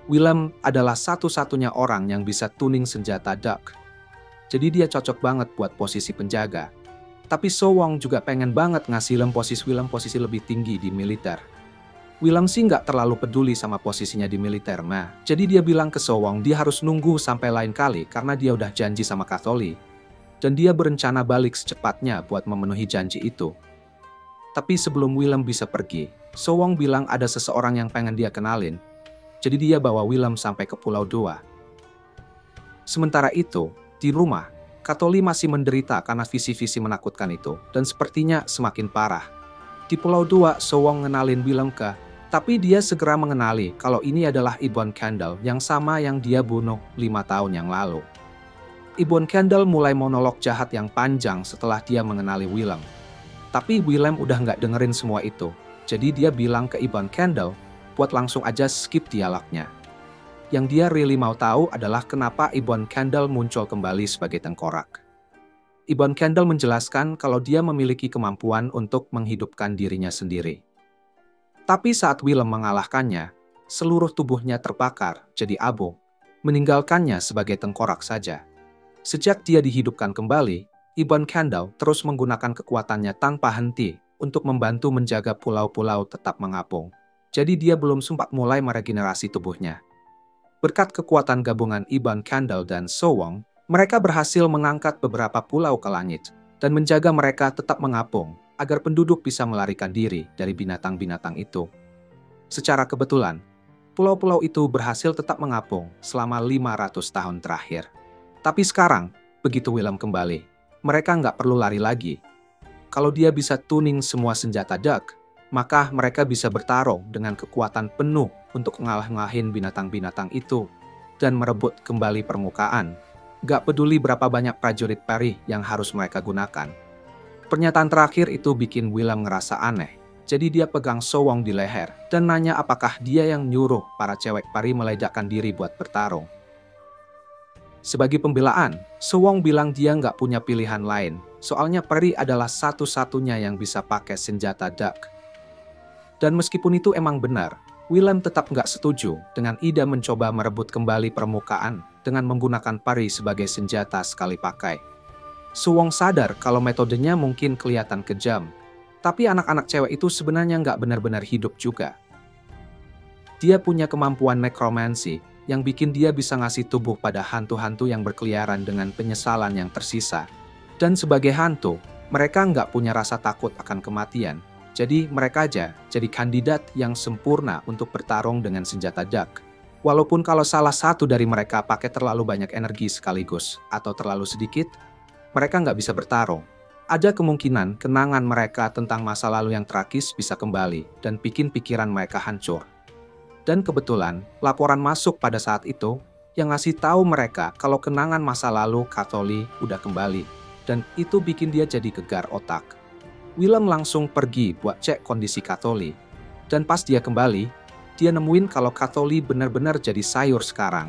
Willem adalah satu-satunya orang yang bisa tuning senjata Duck. Jadi dia cocok banget buat posisi penjaga. Tapi Sowong juga pengen banget ngasih Willem posisi lebih tinggi di militer. Willem sih nggak terlalu peduli sama posisinya di militer, jadi dia bilang ke Sowong dia harus nunggu sampai lain kali karena dia udah janji sama Katholi. Dan dia berencana balik secepatnya buat memenuhi janji itu. Tapi sebelum Willem bisa pergi, Sowong bilang ada seseorang yang pengen dia kenalin. Jadi dia bawa Willem sampai ke Pulau Dua. Sementara itu, di rumah, Katholi masih menderita karena visi-visi menakutkan itu, dan sepertinya semakin parah. Di Pulau Dua, Sowong ngenalin Willem tapi dia segera mengenali kalau ini adalah Ibon Candle yang sama yang dia bunuh 5 tahun yang lalu. Ibon Candle mulai monolog jahat yang panjang setelah dia mengenali Willem. Tapi Willem udah nggak dengerin semua itu, jadi dia bilang ke Ibon Candle buat langsung aja skip dialognya. Yang dia really mau tahu adalah kenapa Ibon Candle muncul kembali sebagai tengkorak. Ibon Candle menjelaskan kalau dia memiliki kemampuan untuk menghidupkan dirinya sendiri. Tapi saat Willem mengalahkannya, seluruh tubuhnya terbakar jadi abu, meninggalkannya sebagai tengkorak saja. Sejak dia dihidupkan kembali, Ibon Candle terus menggunakan kekuatannya tanpa henti untuk membantu menjaga pulau-pulau tetap mengapung. Jadi dia belum sempat mulai meregenerasi tubuhnya. Berkat kekuatan gabungan Ibon Candle dan Sowong, mereka berhasil mengangkat beberapa pulau ke langit dan menjaga mereka tetap mengapung agar penduduk bisa melarikan diri dari binatang-binatang itu. Secara kebetulan, pulau-pulau itu berhasil tetap mengapung selama 500 tahun terakhir. Tapi sekarang, begitu Willem kembali, mereka nggak perlu lari lagi. Kalau dia bisa tuning semua senjata Duck, maka mereka bisa bertarung dengan kekuatan penuh untuk ngalah-ngalahin binatang-binatang itu dan merebut kembali permukaan. Nggak peduli berapa banyak prajurit peri yang harus mereka gunakan. Pernyataan terakhir itu bikin Willem ngerasa aneh. Jadi dia pegang Sowong di leher dan nanya apakah dia yang nyuruh para cewek peri meledakkan diri buat bertarung. Sebagai pembelaan, Sowong bilang dia nggak punya pilihan lain, soalnya peri adalah satu-satunya yang bisa pakai senjata Duck. Dan meskipun itu emang benar, Willem tetap nggak setuju dengan ide mencoba merebut kembali permukaan dengan menggunakan peri sebagai senjata sekali pakai. Sowong sadar kalau metodenya mungkin kelihatan kejam, tapi anak-anak cewek itu sebenarnya nggak benar-benar hidup juga. Dia punya kemampuan nekromansi, yang bikin dia bisa ngasih tubuh pada hantu-hantu yang berkeliaran dengan penyesalan yang tersisa. Dan sebagai hantu, mereka nggak punya rasa takut akan kematian. Jadi mereka aja jadi kandidat yang sempurna untuk bertarung dengan senjata Duck. Walaupun kalau salah satu dari mereka pakai terlalu banyak energi sekaligus atau terlalu sedikit, mereka nggak bisa bertarung. Ada kemungkinan kenangan mereka tentang masa lalu yang tragis bisa kembali dan bikin pikiran mereka hancur. Dan kebetulan, laporan masuk pada saat itu yang ngasih tahu mereka kalau kenangan masa lalu Katholi udah kembali. Dan itu bikin dia jadi gegar otak. Willem langsung pergi buat cek kondisi Katholi. Dan pas dia kembali, dia nemuin kalau Katholi benar-benar jadi sayur sekarang.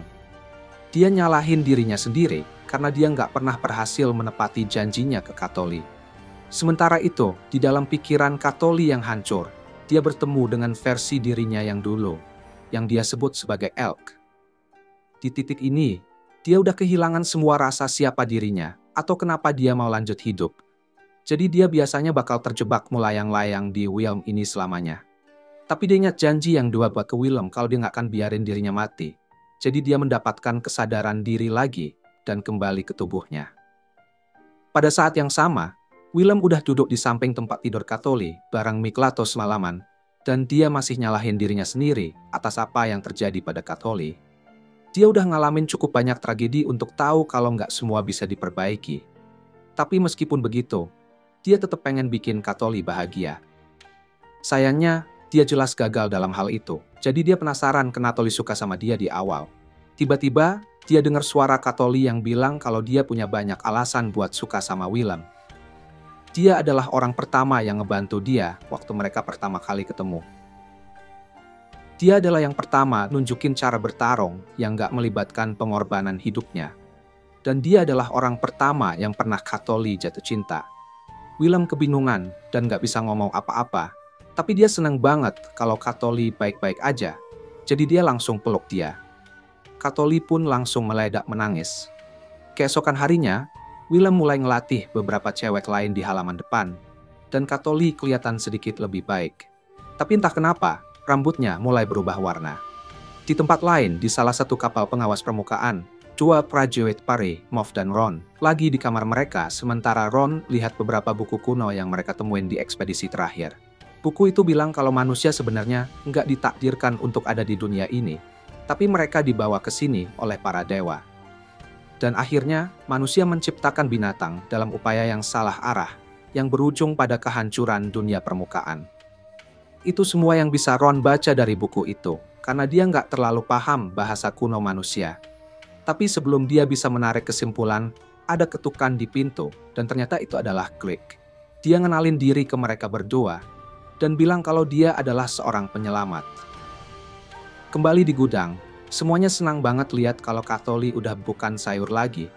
Dia nyalahin dirinya sendiri karena dia nggak pernah berhasil menepati janjinya ke Kathleen. Sementara itu, di dalam pikiran Kathleen yang hancur, dia bertemu dengan versi dirinya yang dulu, yang dia sebut sebagai Elk. Di titik ini, dia udah kehilangan semua rasa siapa dirinya atau kenapa dia mau lanjut hidup. Jadi dia biasanya bakal terjebak melayang-layang di Wilm ini selamanya. Tapi dia ingat janji yang dua buat ke Wilm kalau dia nggak akan biarin dirinya mati. Jadi dia mendapatkan kesadaran diri lagi dan kembali ke tubuhnya. Pada saat yang sama, Wilm udah duduk di samping tempat tidur Kathleen bareng Niklato semalaman, dan dia masih nyalahin dirinya sendiri atas apa yang terjadi pada Kathleen. Dia udah ngalamin cukup banyak tragedi untuk tahu kalau nggak semua bisa diperbaiki. Tapi meskipun begitu, dia tetap pengen bikin Kathleen bahagia. Sayangnya, dia jelas gagal dalam hal itu. Jadi dia penasaran kenapa Kathleen suka sama dia di awal. Tiba-tiba, dia dengar suara Kathleen yang bilang kalau dia punya banyak alasan buat suka sama Wilm. Dia adalah orang pertama yang ngebantu dia waktu mereka pertama kali ketemu. Dia adalah yang pertama nunjukin cara bertarung yang gak melibatkan pengorbanan hidupnya. Dan dia adalah orang pertama yang pernah Kathleen jatuh cinta. Wilm kebingungan dan gak bisa ngomong apa-apa. Tapi dia senang banget kalau Kathleen baik-baik aja. Jadi dia langsung peluk dia. Kathleen pun langsung meledak menangis. Keesokan harinya, Wilm mulai ngelatih beberapa cewek lain di halaman depan. Dan Kathleen kelihatan sedikit lebih baik. Tapi entah kenapa, rambutnya mulai berubah warna. Di tempat lain, di salah satu kapal pengawas permukaan, dua prajurit Pari, Moff dan Ron, lagi di kamar mereka sementara Ron lihat beberapa buku kuno yang mereka temuin di ekspedisi terakhir. Buku itu bilang kalau manusia sebenarnya nggak ditakdirkan untuk ada di dunia ini, tapi mereka dibawa ke sini oleh para dewa. Dan akhirnya, manusia menciptakan binatang dalam upaya yang salah arah, yang berujung pada kehancuran dunia permukaan. Itu semua yang bisa Ron baca dari buku itu, karena dia nggak terlalu paham bahasa kuno manusia. Tapi sebelum dia bisa menarik kesimpulan, ada ketukan di pintu, dan ternyata itu adalah Glick. Dia ngenalin diri ke mereka berdua, dan bilang kalau dia adalah seorang penyelamat. Kembali di gudang, semuanya senang banget lihat kalau Kathleen udah bukan sayur lagi.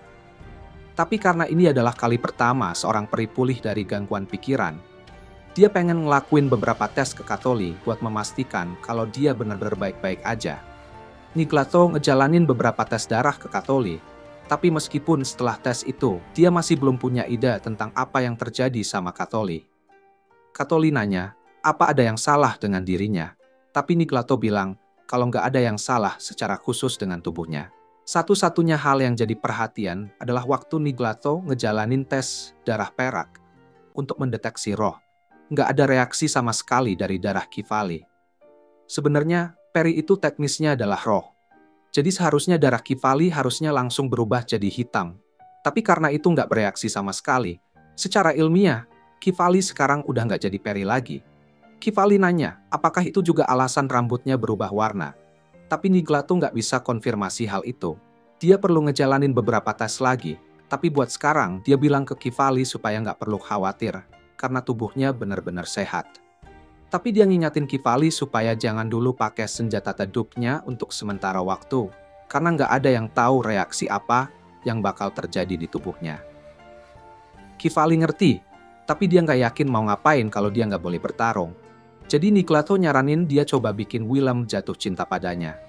Tapi karena ini adalah kali pertama seorang peri pulih dari gangguan pikiran, dia pengen ngelakuin beberapa tes ke Kathleen buat memastikan kalau dia benar-benar baik-baik aja. Niklato ngejalanin beberapa tes darah ke Kathleen, tapi meskipun setelah tes itu, dia masih belum punya ide tentang apa yang terjadi sama Kathleen. Kathleen nanya, apa ada yang salah dengan dirinya? Tapi Niklato bilang kalau nggak ada yang salah secara khusus dengan tubuhnya. Satu-satunya hal yang jadi perhatian adalah waktu Niklato ngejalanin tes darah perak untuk mendeteksi roh. Nggak ada reaksi sama sekali dari darah Kifali. Sebenarnya, peri itu teknisnya adalah roh. Jadi seharusnya darah Kifali harusnya langsung berubah jadi hitam. Tapi karena itu nggak bereaksi sama sekali, secara ilmiah, Kifali sekarang udah nggak jadi peri lagi. Kifali nanya, apakah itu juga alasan rambutnya berubah warna? Tapi Niklato nggak bisa konfirmasi hal itu. Dia perlu ngejalanin beberapa tes lagi. Tapi buat sekarang, dia bilang ke Kifali supaya nggak perlu khawatir, karena tubuhnya benar-benar sehat. Tapi dia ngingatin Kifali supaya jangan dulu pakai senjata teduknya untuk sementara waktu, karena nggak ada yang tahu reaksi apa yang bakal terjadi di tubuhnya. Kifali ngerti, tapi dia nggak yakin mau ngapain kalau dia nggak boleh bertarung. Jadi Niklato nyaranin dia coba bikin Wilm jatuh cinta padanya.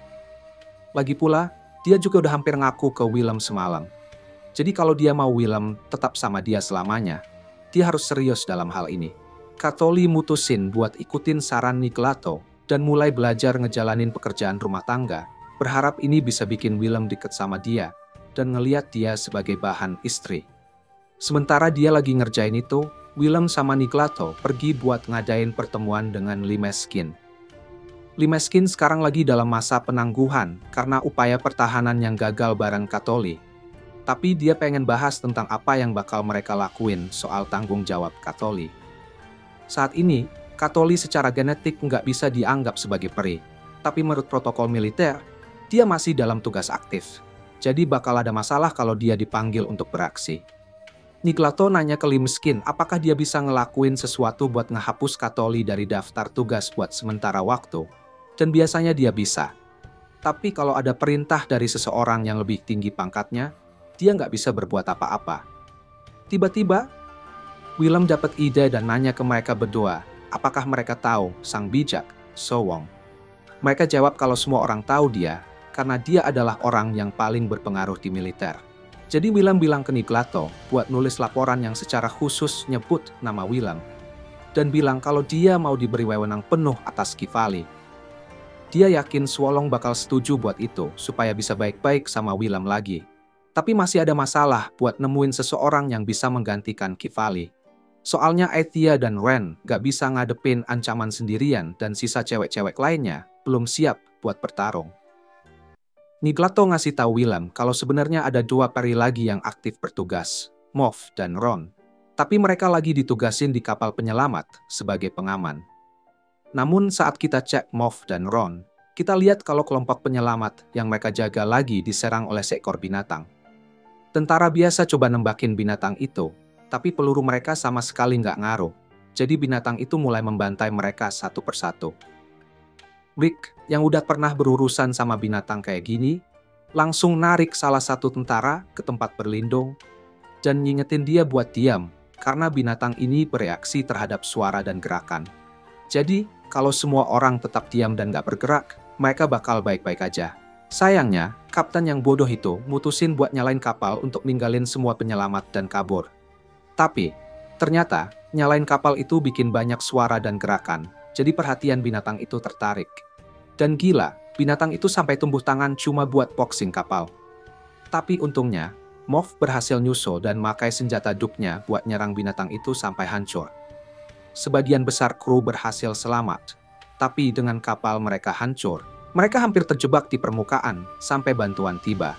Lagi pula, dia juga udah hampir ngaku ke Wilm semalam. Jadi kalau dia mau Wilm tetap sama dia selamanya, dia harus serius dalam hal ini. Kathleen mutusin buat ikutin saran Niklato dan mulai belajar ngejalanin pekerjaan rumah tangga, berharap ini bisa bikin Wilm deket sama dia dan ngeliat dia sebagai bahan istri. Sementara dia lagi ngerjain itu, Wilm sama Niklato pergi buat ngadain pertemuan dengan Limeskin. Limeskin sekarang lagi dalam masa penangguhan karena upaya pertahanan yang gagal bareng Kathleen. Tapi dia pengen bahas tentang apa yang bakal mereka lakuin soal tanggung jawab Kathleen. Saat ini, Kathleen secara genetik nggak bisa dianggap sebagai peri. Tapi menurut protokol militer, dia masih dalam tugas aktif. Jadi bakal ada masalah kalau dia dipanggil untuk beraksi. Niklato nanya ke Limeskin apakah dia bisa ngelakuin sesuatu buat ngehapus Kathleen dari daftar tugas buat sementara waktu. Dan biasanya dia bisa. Tapi kalau ada perintah dari seseorang yang lebih tinggi pangkatnya, dia nggak bisa berbuat apa-apa. Tiba-tiba, Willem dapat ide dan nanya ke mereka berdua, apakah mereka tahu sang bijak, Sowong. Mereka jawab kalau semua orang tahu dia, karena dia adalah orang yang paling berpengaruh di militer. Jadi Willem bilang ke Niglato buat nulis laporan yang secara khusus nyebut nama Willem, dan bilang kalau dia mau diberi wewenang penuh atas Kifali. Dia yakin Swolong bakal setuju buat itu, supaya bisa baik-baik sama Willem lagi. Tapi masih ada masalah buat nemuin seseorang yang bisa menggantikan Kifali. Soalnya Aethia dan Ren gak bisa ngadepin ancaman sendirian dan sisa cewek-cewek lainnya belum siap buat bertarung. Niglato ngasih tahu Willem kalau sebenarnya ada 2 peri lagi yang aktif bertugas, Moff dan Ron. Tapi mereka lagi ditugasin di kapal penyelamat sebagai pengaman. Namun saat kita cek Moff dan Ron, kita lihat kalau kelompok penyelamat yang mereka jaga lagi diserang oleh seekor binatang. Tentara biasa coba nembakin binatang itu, tapi peluru mereka sama sekali nggak ngaruh. Jadi binatang itu mulai membantai mereka satu persatu. Rick, yang udah pernah berurusan sama binatang kayak gini, langsung narik salah satu tentara ke tempat berlindung dan ngingetin dia buat diam, karena binatang ini bereaksi terhadap suara dan gerakan. Jadi, kalau semua orang tetap diam dan gak bergerak, mereka bakal baik-baik aja. Sayangnya, kapten yang bodoh itu mutusin buat nyalain kapal untuk ninggalin semua penyelamat dan kabur. Tapi, ternyata, nyalain kapal itu bikin banyak suara dan gerakan, jadi perhatian binatang itu tertarik. Dan gila, binatang itu sampai tumbuh tangan cuma buat boxing kapal. Tapi untungnya, Moff berhasil nyusul dan makai senjata duknya buat nyerang binatang itu sampai hancur. Sebagian besar kru berhasil selamat, tapi dengan kapal mereka hancur, mereka hampir terjebak di permukaan sampai bantuan tiba.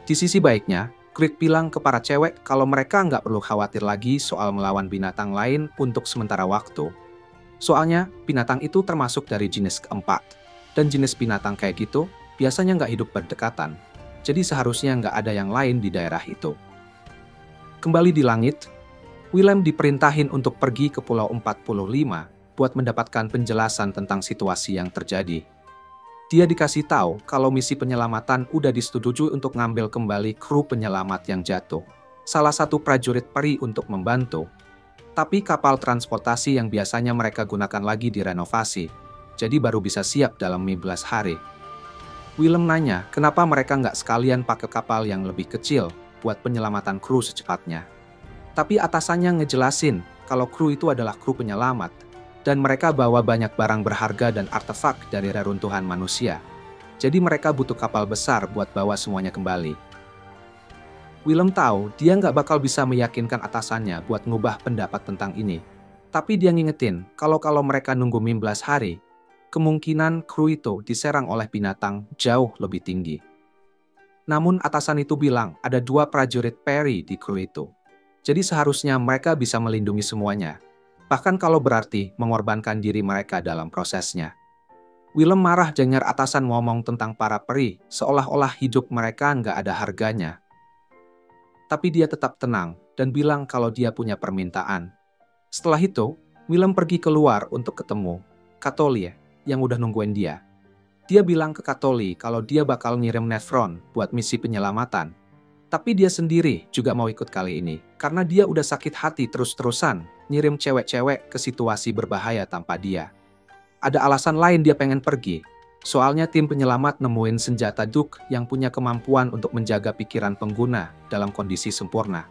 Di sisi baiknya, Creed bilang ke para cewek kalau mereka nggak perlu khawatir lagi soal melawan binatang lain untuk sementara waktu. Soalnya, binatang itu termasuk dari jenis keempat, dan jenis binatang kayak gitu biasanya nggak hidup berdekatan, jadi seharusnya nggak ada yang lain di daerah itu. Kembali di langit, Willem diperintahkan untuk pergi ke Pulau 45 buat mendapatkan penjelasan tentang situasi yang terjadi. Dia dikasih tahu kalau misi penyelamatan udah disetujui untuk ngambil kembali kru penyelamat yang jatuh. Salah satu prajurit peri untuk membantu. Tapi kapal transportasi yang biasanya mereka gunakan lagi direnovasi, jadi baru bisa siap dalam 15 hari. Willem nanya kenapa mereka nggak sekalian pakai kapal yang lebih kecil buat penyelamatan kru secepatnya. Tapi atasannya ngejelasin kalau kru itu adalah kru penyelamat, dan mereka bawa banyak barang berharga dan artefak dari reruntuhan manusia. Jadi mereka butuh kapal besar buat bawa semuanya kembali. Willem tahu dia nggak bakal bisa meyakinkan atasannya buat ngubah pendapat tentang ini. Tapi dia ngingetin kalau mereka nunggu 15 hari, kemungkinan kru itu diserang oleh binatang jauh lebih tinggi. Namun atasan itu bilang ada 2 prajurit peri di kru itu. Jadi seharusnya mereka bisa melindungi semuanya. Bahkan kalau berarti mengorbankan diri mereka dalam prosesnya. Willem marah dengar atasan ngomong tentang para peri, seolah-olah hidup mereka nggak ada harganya. Tapi dia tetap tenang dan bilang kalau dia punya permintaan. Setelah itu, Willem pergi keluar untuk ketemu Katoli yang udah nungguin dia. Dia bilang ke Katoli kalau dia bakal ngirim Nefron buat misi penyelamatan. Tapi dia sendiri juga mau ikut kali ini, karena dia udah sakit hati terus-terusan ngirim cewek-cewek ke situasi berbahaya tanpa dia. Ada alasan lain dia pengen pergi, soalnya tim penyelamat nemuin senjata Duk yang punya kemampuan untuk menjaga pikiran pengguna dalam kondisi sempurna.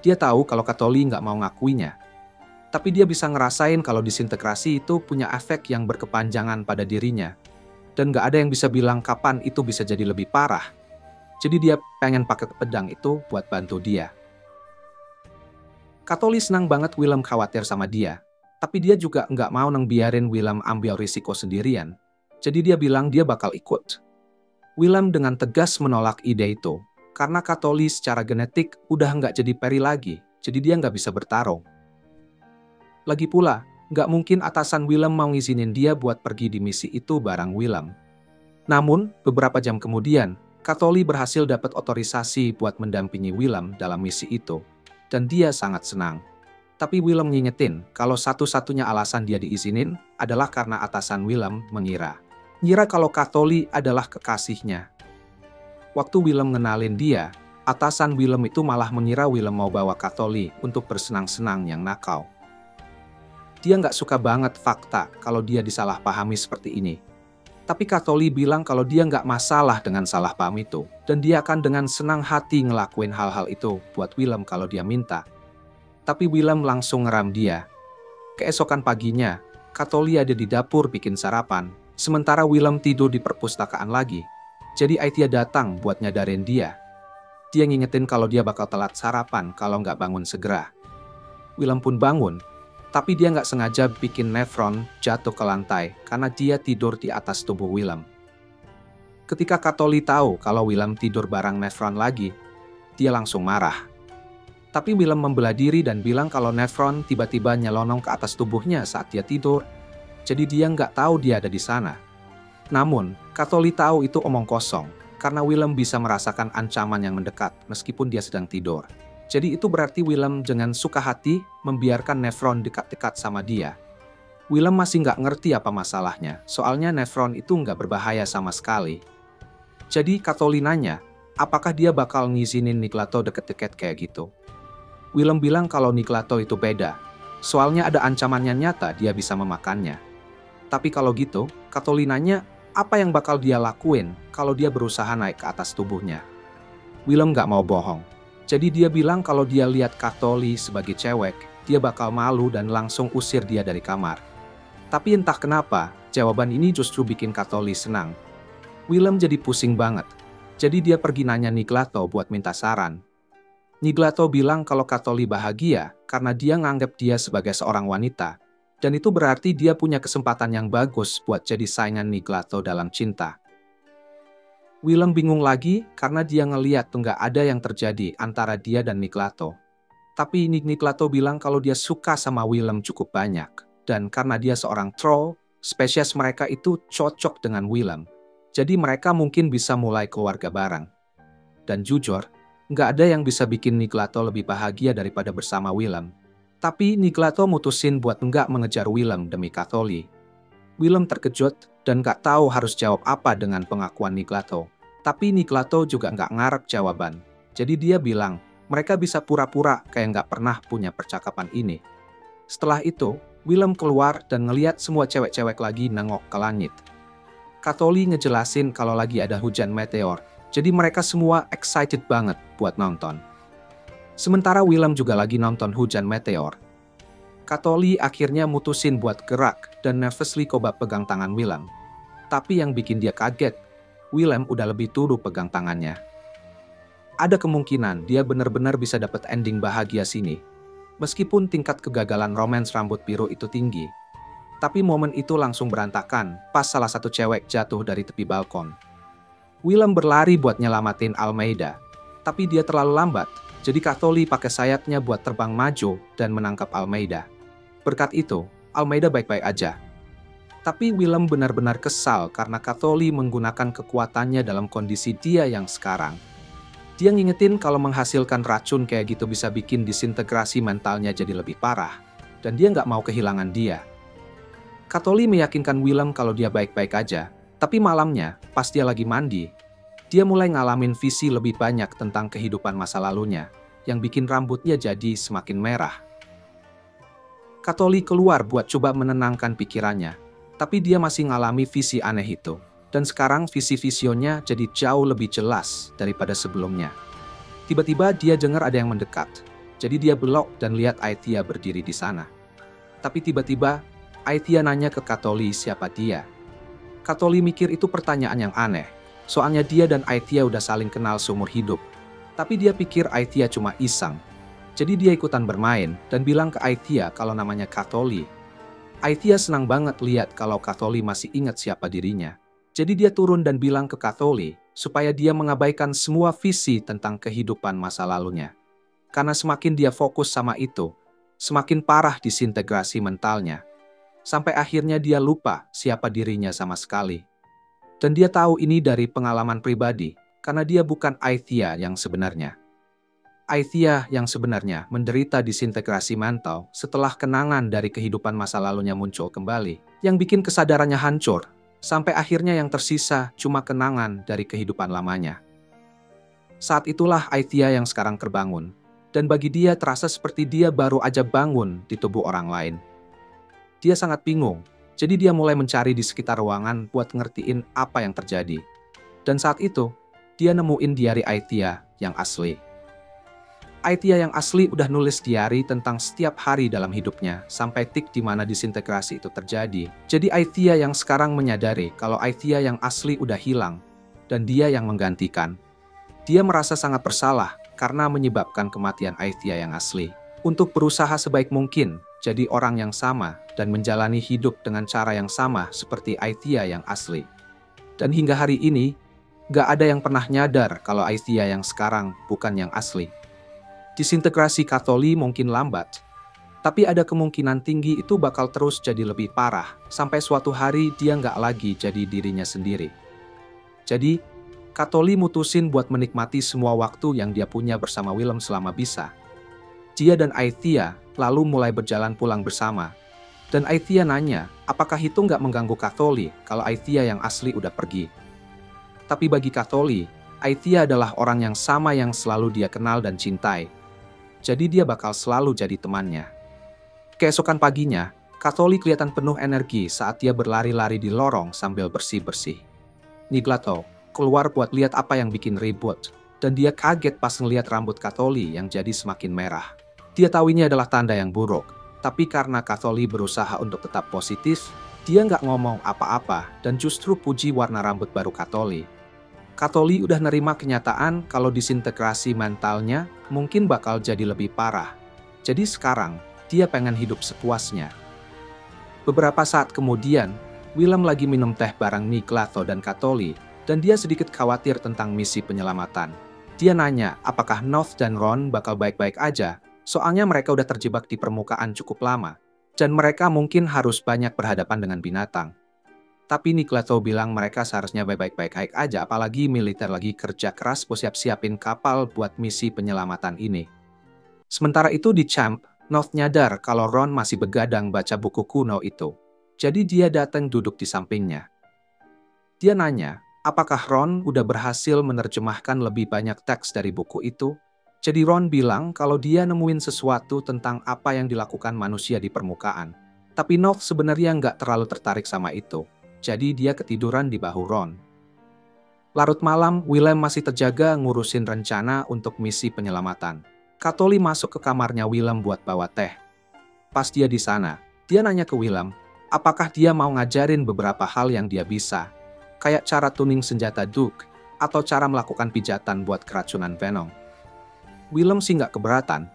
Dia tahu kalau Katoli nggak mau ngakuinya, tapi dia bisa ngerasain kalau disintegrasi itu punya efek yang berkepanjangan pada dirinya, dan nggak ada yang bisa bilang kapan itu bisa jadi lebih parah. Jadi dia pengen pakai pedang itu buat bantu dia. Katoli senang banget Willem khawatir sama dia, tapi dia juga nggak mau biarin Willem ambil risiko sendirian. Jadi dia bilang dia bakal ikut. Willem dengan tegas menolak ide itu, karena Katoli secara genetik udah nggak jadi peri lagi, jadi dia nggak bisa bertarung. Lagi pula, nggak mungkin atasan Willem mau ngizinin dia buat pergi di misi itu bareng Willem. Namun, beberapa jam kemudian, Katoli berhasil dapat otorisasi buat mendampingi Willem dalam misi itu, dan dia sangat senang. Tapi Willem ngingetin kalau satu-satunya alasan dia diizinin adalah karena atasan Willem mengira ngira kalau Katoli adalah kekasihnya. Waktu Willem ngenalin dia, atasan Willem itu malah mengira Willem mau bawa Katoli untuk bersenang-senang yang nakal. Dia nggak suka banget fakta kalau dia disalahpahami seperti ini. Tapi Katoli bilang kalau dia nggak masalah dengan salah paham itu, dan dia akan dengan senang hati ngelakuin hal-hal itu buat Willem kalau dia minta. Tapi Willem langsung ngeram dia. Keesokan paginya, Katoli ada di dapur bikin sarapan, sementara Willem tidur di perpustakaan lagi. Jadi Aithia datang buat nyadarin dia. Dia ngingetin kalau dia bakal telat sarapan kalau nggak bangun segera. Willem pun bangun, tapi dia nggak sengaja bikin Nefron jatuh ke lantai karena dia tidur di atas tubuh Willem. Ketika Katoli tahu kalau Willem tidur bareng Nefron lagi, dia langsung marah. Tapi Willem membelah diri dan bilang kalau Nefron tiba-tiba nyelonong ke atas tubuhnya saat dia tidur, jadi dia nggak tahu dia ada di sana. Namun, Katoli tahu itu omong kosong, karena Willem bisa merasakan ancaman yang mendekat meskipun dia sedang tidur. Jadi itu berarti Willem dengan suka hati membiarkan Nefron dekat-dekat sama dia. Willem masih nggak ngerti apa masalahnya, soalnya Nefron itu nggak berbahaya sama sekali. Jadi Katoli nanya, apakah dia bakal ngizinin Niglato deket-deket kayak gitu. Willem bilang kalau Niglato itu beda, soalnya ada ancamannya nyata dia bisa memakannya. Tapi kalau gitu, Katoli nanya, apa yang bakal dia lakuin kalau dia berusaha naik ke atas tubuhnya? Willem nggak mau bohong. Jadi dia bilang kalau dia lihat Katoli sebagai cewek, dia bakal malu dan langsung usir dia dari kamar. Tapi entah kenapa, jawaban ini justru bikin Katoli senang. Willem jadi pusing banget. Jadi dia pergi nanya Niglato buat minta saran. Niglato bilang kalau Katoli bahagia karena dia nganggap dia sebagai seorang wanita. Dan itu berarti dia punya kesempatan yang bagus buat jadi saingan Niglato dalam cinta. Willem bingung lagi karena dia ngeliat tuh nggak ada yang terjadi antara dia dan Niglato. Tapi Niglato bilang kalau dia suka sama Willem cukup banyak. Dan karena dia seorang troll, spesies mereka itu cocok dengan Willem. Jadi mereka mungkin bisa mulai keluarga bareng. Dan jujur, nggak ada yang bisa bikin Niglato lebih bahagia daripada bersama Willem. Tapi Niglato mutusin buat nggak mengejar Willem demi Katoli. Willem terkejut dan nggak tahu harus jawab apa dengan pengakuan Niglato. Tapi Niglato juga nggak ngarep jawaban. Jadi dia bilang, mereka bisa pura-pura kayak nggak pernah punya percakapan ini. Setelah itu, Willem keluar dan ngeliat semua cewek-cewek lagi nengok ke langit. Katoli ngejelasin kalau lagi ada hujan meteor. Jadi mereka semua excited banget buat nonton. Sementara Willem juga lagi nonton hujan meteor. Katoli akhirnya mutusin buat gerak dan nervously coba pegang tangan Willem. Tapi yang bikin dia kaget, Willem udah lebih dulu pegang tangannya. Ada kemungkinan dia benar-benar bisa dapat ending bahagia sini. Meskipun tingkat kegagalan romans rambut biru itu tinggi. Tapi momen itu langsung berantakan pas salah satu cewek jatuh dari tepi balkon. Willem berlari buat nyelamatin Almeida. Tapi dia terlalu lambat. Jadi Katoli pakai sayapnya buat terbang maju dan menangkap Almeida. Berkat itu, Almeida baik-baik aja. Tapi Willem benar-benar kesal karena Katoli menggunakan kekuatannya dalam kondisi dia yang sekarang. Dia ngingetin kalau menghasilkan racun kayak gitu bisa bikin disintegrasi mentalnya jadi lebih parah. Dan dia nggak mau kehilangan dia. Katoli meyakinkan Willem kalau dia baik-baik aja. Tapi malamnya, pas dia lagi mandi, dia mulai ngalamin visi lebih banyak tentang kehidupan masa lalunya, yang bikin rambutnya jadi semakin merah. Katoli keluar buat coba menenangkan pikirannya, tapi dia masih ngalami visi aneh itu. Dan sekarang visi-visionya jadi jauh lebih jelas daripada sebelumnya. Tiba-tiba dia dengar ada yang mendekat, jadi dia belok dan lihat Aithia berdiri di sana. Tapi tiba-tiba, Aithia nanya ke Katoli siapa dia. Katoli mikir itu pertanyaan yang aneh. Soalnya dia dan Aithia udah saling kenal seumur hidup. Tapi dia pikir Aithia cuma iseng. Jadi dia ikutan bermain dan bilang ke Aithia kalau namanya Katoli. Aithia senang banget lihat kalau Katoli masih ingat siapa dirinya. Jadi dia turun dan bilang ke Katoli supaya dia mengabaikan semua visi tentang kehidupan masa lalunya. Karena semakin dia fokus sama itu, semakin parah disintegrasi mentalnya. Sampai akhirnya dia lupa siapa dirinya sama sekali. Dan dia tahu ini dari pengalaman pribadi, karena dia bukan Aithia yang sebenarnya. Aithia yang sebenarnya menderita disintegrasi mental setelah kenangan dari kehidupan masa lalunya muncul kembali, yang bikin kesadarannya hancur. Sampai akhirnya yang tersisa cuma kenangan dari kehidupan lamanya. Saat itulah Aithia yang sekarang terbangun. Dan bagi dia terasa seperti dia baru aja bangun di tubuh orang lain. Dia sangat bingung, jadi dia mulai mencari di sekitar ruangan buat ngertiin apa yang terjadi. Dan saat itu, dia nemuin diari Aithia yang asli. Aithia yang asli udah nulis diari tentang setiap hari dalam hidupnya, sampai tik di mana disintegrasi itu terjadi. Jadi Aithia yang sekarang menyadari kalau Aithia yang asli udah hilang, dan dia yang menggantikan. Dia merasa sangat bersalah karena menyebabkan kematian Aithia yang asli. Untuk berusaha sebaik mungkin jadi orang yang sama dan menjalani hidup dengan cara yang sama seperti Aithia yang asli. Dan hingga hari ini, gak ada yang pernah nyadar kalau Aithia yang sekarang bukan yang asli. Disintegrasi Catholi mungkin lambat, tapi ada kemungkinan tinggi itu bakal terus jadi lebih parah, sampai suatu hari dia nggak lagi jadi dirinya sendiri. Jadi, Catholi mutusin buat menikmati semua waktu yang dia punya bersama Willem selama bisa. Dia dan Aithia lalu mulai berjalan pulang bersama. Dan Aithia nanya, apakah itu nggak mengganggu Catholi kalau Aithia yang asli udah pergi. Tapi bagi Catholi, Aithia adalah orang yang sama yang selalu dia kenal dan cintai. Jadi dia bakal selalu jadi temannya. Keesokan paginya, Catholi kelihatan penuh energi saat dia berlari-lari di lorong sambil bersih-bersih. Niglato keluar buat lihat apa yang bikin ribut, dan dia kaget pas ngeliat rambut Catholi yang jadi semakin merah. Dia tahu ini adalah tanda yang buruk, tapi karena Catholi berusaha untuk tetap positif, dia nggak ngomong apa-apa dan justru puji warna rambut baru Catholi. Catholi udah nerima kenyataan kalau disintegrasi mentalnya mungkin bakal jadi lebih parah. Jadi sekarang, dia pengen hidup sepuasnya. Beberapa saat kemudian, Willem lagi minum teh bareng Niglato dan Catholi, dan dia sedikit khawatir tentang misi penyelamatan. Dia nanya apakah North dan Ron bakal baik-baik aja, soalnya mereka udah terjebak di permukaan cukup lama, dan mereka mungkin harus banyak berhadapan dengan binatang. Tapi Niglato bilang mereka seharusnya baik-baik aja, apalagi militer lagi kerja keras buat siap-siapin kapal buat misi penyelamatan ini. Sementara itu di Champ, North nyadar kalau Ron masih begadang baca buku kuno itu. Jadi dia datang duduk di sampingnya. Dia nanya, apakah Ron udah berhasil menerjemahkan lebih banyak teks dari buku itu? Jadi Ron bilang kalau dia nemuin sesuatu tentang apa yang dilakukan manusia di permukaan. Tapi North sebenarnya nggak terlalu tertarik sama itu. Jadi dia ketiduran di bahu Ron. Larut malam, Willem masih terjaga ngurusin rencana untuk misi penyelamatan. Catholi masuk ke kamarnya Willem buat bawa teh. Pas dia di sana, dia nanya ke Willem, apakah dia mau ngajarin beberapa hal yang dia bisa, kayak cara tuning senjata Duke, atau cara melakukan pijatan buat keracunan Venom. Willem sih nggak keberatan,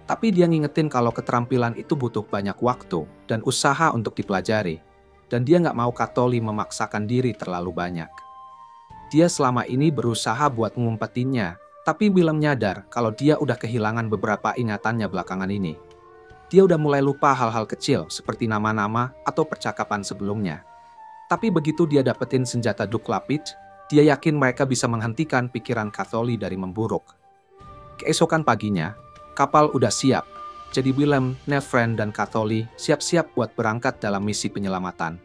tapi dia ngingetin kalau keterampilan itu butuh banyak waktu dan usaha untuk dipelajari. Dan dia nggak mau Catholi memaksakan diri terlalu banyak. Dia selama ini berusaha buat ngumpetinnya, tapi Willem nyadar kalau dia udah kehilangan beberapa ingatannya belakangan ini. Dia udah mulai lupa hal-hal kecil seperti nama-nama atau percakapan sebelumnya. Tapi begitu dia dapetin senjata Duke Lapid, dia yakin mereka bisa menghentikan pikiran Catholi dari memburuk. Keesokan paginya, kapal udah siap. Jadi Willem, Nevren, dan Catholi siap-siap buat berangkat dalam misi penyelamatan.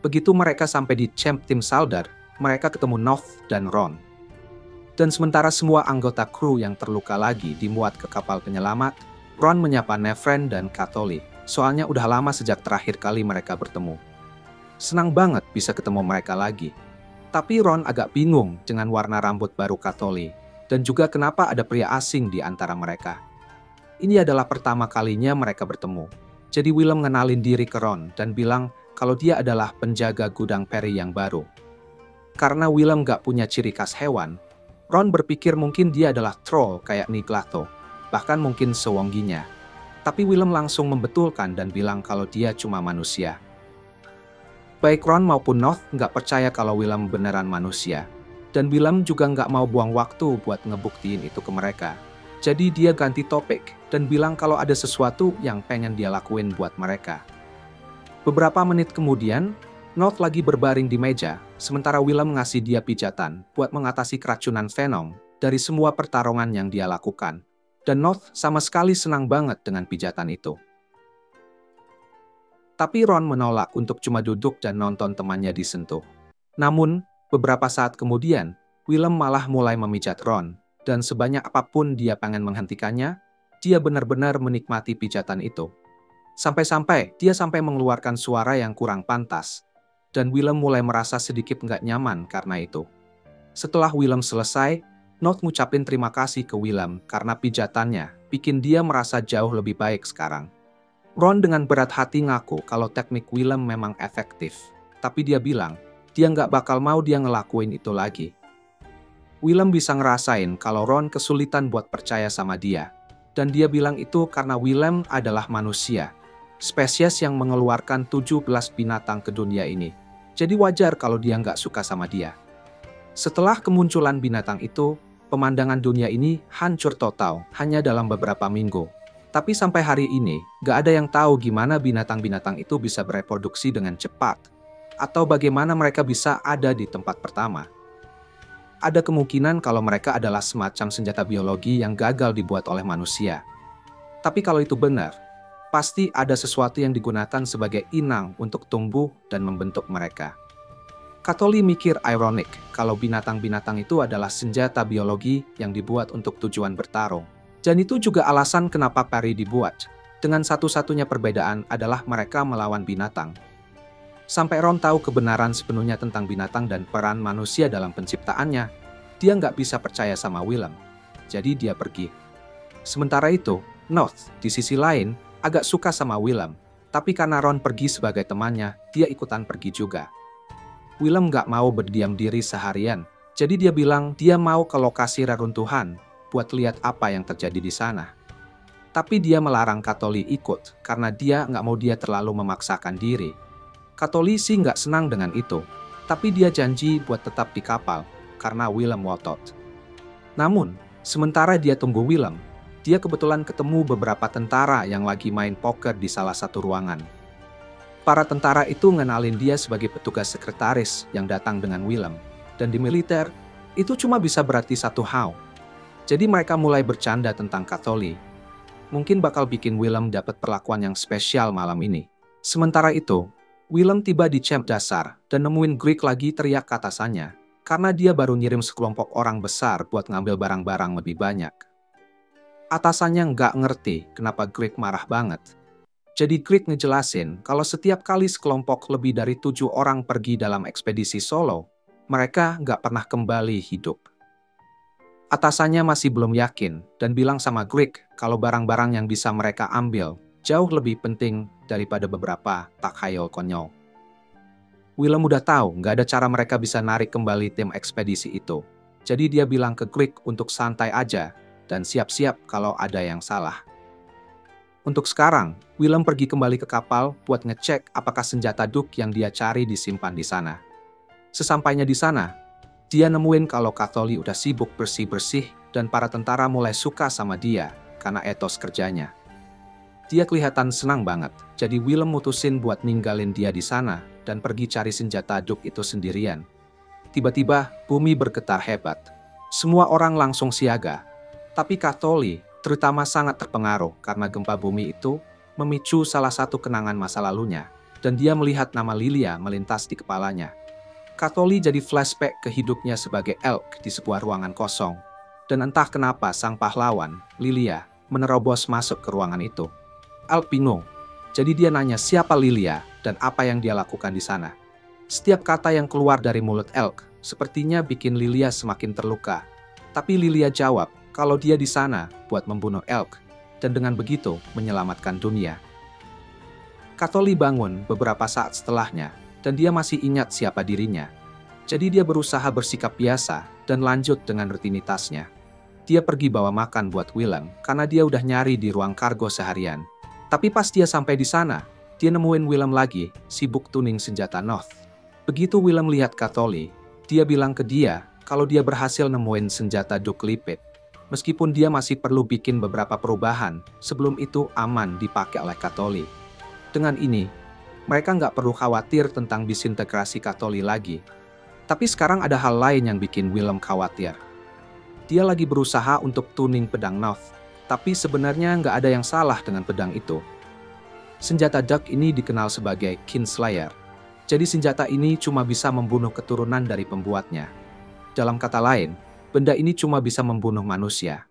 Begitu mereka sampai di Champ Tim Saldar, mereka ketemu North dan Ron. Dan sementara semua anggota kru yang terluka lagi dimuat ke kapal penyelamat, Ron menyapa Nevren dan Catholi, soalnya udah lama sejak terakhir kali mereka bertemu. Senang banget bisa ketemu mereka lagi. Tapi Ron agak bingung dengan warna rambut baru Catholi, dan juga kenapa ada pria asing di antara mereka. Ini adalah pertama kalinya mereka bertemu. Jadi Willem ngenalin diri ke Ron dan bilang kalau dia adalah penjaga gudang Perry yang baru. Karena Willem gak punya ciri khas hewan, Ron berpikir mungkin dia adalah troll kayak Niglato, bahkan mungkin sewongginya. Tapi Willem langsung membetulkan dan bilang kalau dia cuma manusia. Baik Ron maupun North gak percaya kalau Willem beneran manusia. Dan Willem juga gak mau buang waktu buat ngebuktiin itu ke mereka. Jadi dia ganti topik dan bilang kalau ada sesuatu yang pengen dia lakuin buat mereka. Beberapa menit kemudian, North lagi berbaring di meja, sementara Willem ngasih dia pijatan buat mengatasi keracunan Venom dari semua pertarungan yang dia lakukan. Dan North sama sekali senang banget dengan pijatan itu. Tapi Ron menolak untuk cuma duduk dan nonton temannya disentuh. Namun, beberapa saat kemudian, Willem malah mulai memijat Ron, dan sebanyak apapun dia pengen menghentikannya, dia benar-benar menikmati pijatan itu. Sampai-sampai dia mengeluarkan suara yang kurang pantas, dan Willem mulai merasa sedikit nggak nyaman karena itu. Setelah Willem selesai, North ngucapin terima kasih ke Willem karena pijatannya bikin dia merasa jauh lebih baik sekarang. Ron dengan berat hati ngaku kalau teknik Willem memang efektif, tapi dia bilang dia nggak bakal mau dia ngelakuin itu lagi. Willem bisa ngerasain kalau Ron kesulitan buat percaya sama dia, dan dia bilang itu karena Willem adalah manusia, spesies yang mengeluarkan 17 binatang ke dunia ini. Jadi wajar kalau dia nggak suka sama dia. Setelah kemunculan binatang itu, pemandangan dunia ini hancur total hanya dalam beberapa minggu. Tapi sampai hari ini, gak ada yang tahu gimana binatang-binatang itu bisa bereproduksi dengan cepat, atau bagaimana mereka bisa ada di tempat pertama. Ada kemungkinan kalau mereka adalah semacam senjata biologi yang gagal dibuat oleh manusia. Tapi kalau itu benar, pasti ada sesuatu yang digunakan sebagai inang untuk tumbuh dan membentuk mereka. Katoli mikir ironik kalau binatang-binatang itu adalah senjata biologi yang dibuat untuk tujuan bertarung. Dan itu juga alasan kenapa Perry dibuat. Dengan satu-satunya perbedaan adalah mereka melawan binatang. Sampai Ron tahu kebenaran sepenuhnya tentang binatang dan peran manusia dalam penciptaannya, dia nggak bisa percaya sama Willem. Jadi dia pergi. Sementara itu, North, di sisi lain, agak suka sama Willem. Tapi karena Ron pergi sebagai temannya, dia ikutan pergi juga. Willem nggak mau berdiam diri seharian. Jadi dia bilang dia mau ke lokasi reruntuhan buat lihat apa yang terjadi di sana. Tapi dia melarang Katoli ikut karena dia nggak mau dia terlalu memaksakan diri. Katoli sih nggak senang dengan itu, tapi dia janji buat tetap di kapal karena Willem ngotot. Namun, sementara dia tunggu Willem, dia kebetulan ketemu beberapa tentara yang lagi main poker di salah satu ruangan. Para tentara itu ngenalin dia sebagai petugas sekretaris yang datang dengan Willem, dan di militer, itu cuma bisa berarti satu hal. Jadi mereka mulai bercanda tentang Katoli. Mungkin bakal bikin Willem dapat perlakuan yang spesial malam ini. Sementara itu, Willem tiba di camp dasar dan nemuin Greg lagi teriak ke atasannya, karena dia baru ngirim sekelompok orang besar buat ngambil barang-barang lebih banyak. Atasannya nggak ngerti kenapa Greg marah banget. Jadi Greg ngejelasin kalau setiap kali sekelompok lebih dari 7 orang pergi dalam ekspedisi solo, mereka nggak pernah kembali hidup. Atasannya masih belum yakin dan bilang sama Greg kalau barang-barang yang bisa mereka ambil jauh lebih penting daripada beberapa takhayul konyol. Willem udah tahu nggak ada cara mereka bisa narik kembali tim ekspedisi itu. Jadi dia bilang ke Greg untuk santai aja dan siap-siap kalau ada yang salah. Untuk sekarang, Willem pergi kembali ke kapal buat ngecek apakah senjata Duke yang dia cari disimpan di sana. Sesampainya di sana, dia nemuin kalau Katoli udah sibuk bersih-bersih dan para tentara mulai suka sama dia karena etos kerjanya. Dia kelihatan senang banget, jadi Willem mutusin buat ninggalin dia di sana dan pergi cari senjata Duke itu sendirian. Tiba-tiba, bumi bergetar hebat. Semua orang langsung siaga. Tapi Katoli terutama sangat terpengaruh karena gempa bumi itu memicu salah satu kenangan masa lalunya, dan dia melihat nama Lilia melintas di kepalanya. Katoli jadi flashback ke hidupnya sebagai elk di sebuah ruangan kosong. Dan entah kenapa sang pahlawan, Lilia, menerobos masuk ke ruangan itu. Elk bingung. Jadi dia nanya siapa Lilia dan apa yang dia lakukan di sana. Setiap kata yang keluar dari mulut elk sepertinya bikin Lilia semakin terluka. Tapi Lilia jawab kalau dia di sana buat membunuh elk dan dengan begitu menyelamatkan dunia. Katoli bangun beberapa saat setelahnya dan dia masih ingat siapa dirinya. Jadi dia berusaha bersikap biasa dan lanjut dengan rutinitasnya. Dia pergi bawa makan buat Willem karena dia udah nyari di ruang kargo seharian. Tapi pas dia sampai di sana, dia nemuin Willem lagi sibuk tuning senjata North. Begitu Willem lihat Katoli, dia bilang ke dia kalau dia berhasil nemuin senjata Duke Lipit. Meskipun dia masih perlu bikin beberapa perubahan sebelum itu aman dipakai oleh Katoli. Dengan ini, mereka nggak perlu khawatir tentang disintegrasi Katoli lagi. Tapi sekarang ada hal lain yang bikin Willem khawatir. Dia lagi berusaha untuk tuning pedang North, tapi sebenarnya nggak ada yang salah dengan pedang itu. Senjata Duck ini dikenal sebagai Kinslayer. Jadi senjata ini cuma bisa membunuh keturunan dari pembuatnya. Dalam kata lain, benda ini cuma bisa membunuh manusia.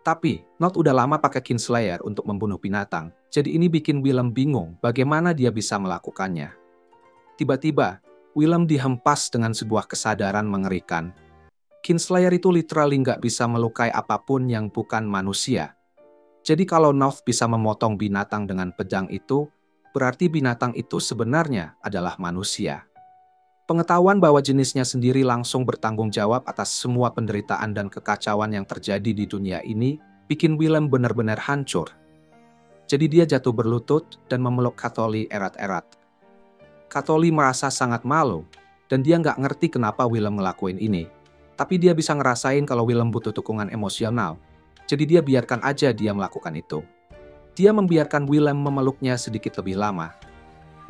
Tapi, Nod udah lama pakai Kinslayer untuk membunuh binatang, jadi ini bikin Willem bingung bagaimana dia bisa melakukannya. Tiba-tiba, Willem dihempas dengan sebuah kesadaran mengerikan. Kinslayer itu literally nggak bisa melukai apapun yang bukan manusia. Jadi kalau Nod bisa memotong binatang dengan pedang itu, berarti binatang itu sebenarnya adalah manusia. Pengetahuan bahwa jenisnya sendiri langsung bertanggung jawab atas semua penderitaan dan kekacauan yang terjadi di dunia ini, bikin Willem benar-benar hancur. Jadi dia jatuh berlutut dan memeluk Katholi erat-erat. Katholi merasa sangat malu, dan dia nggak ngerti kenapa Willem ngelakuin ini. Tapi dia bisa ngerasain kalau Willem butuh dukungan emosional, jadi dia biarkan aja dia melakukan itu. Dia membiarkan Willem memeluknya sedikit lebih lama.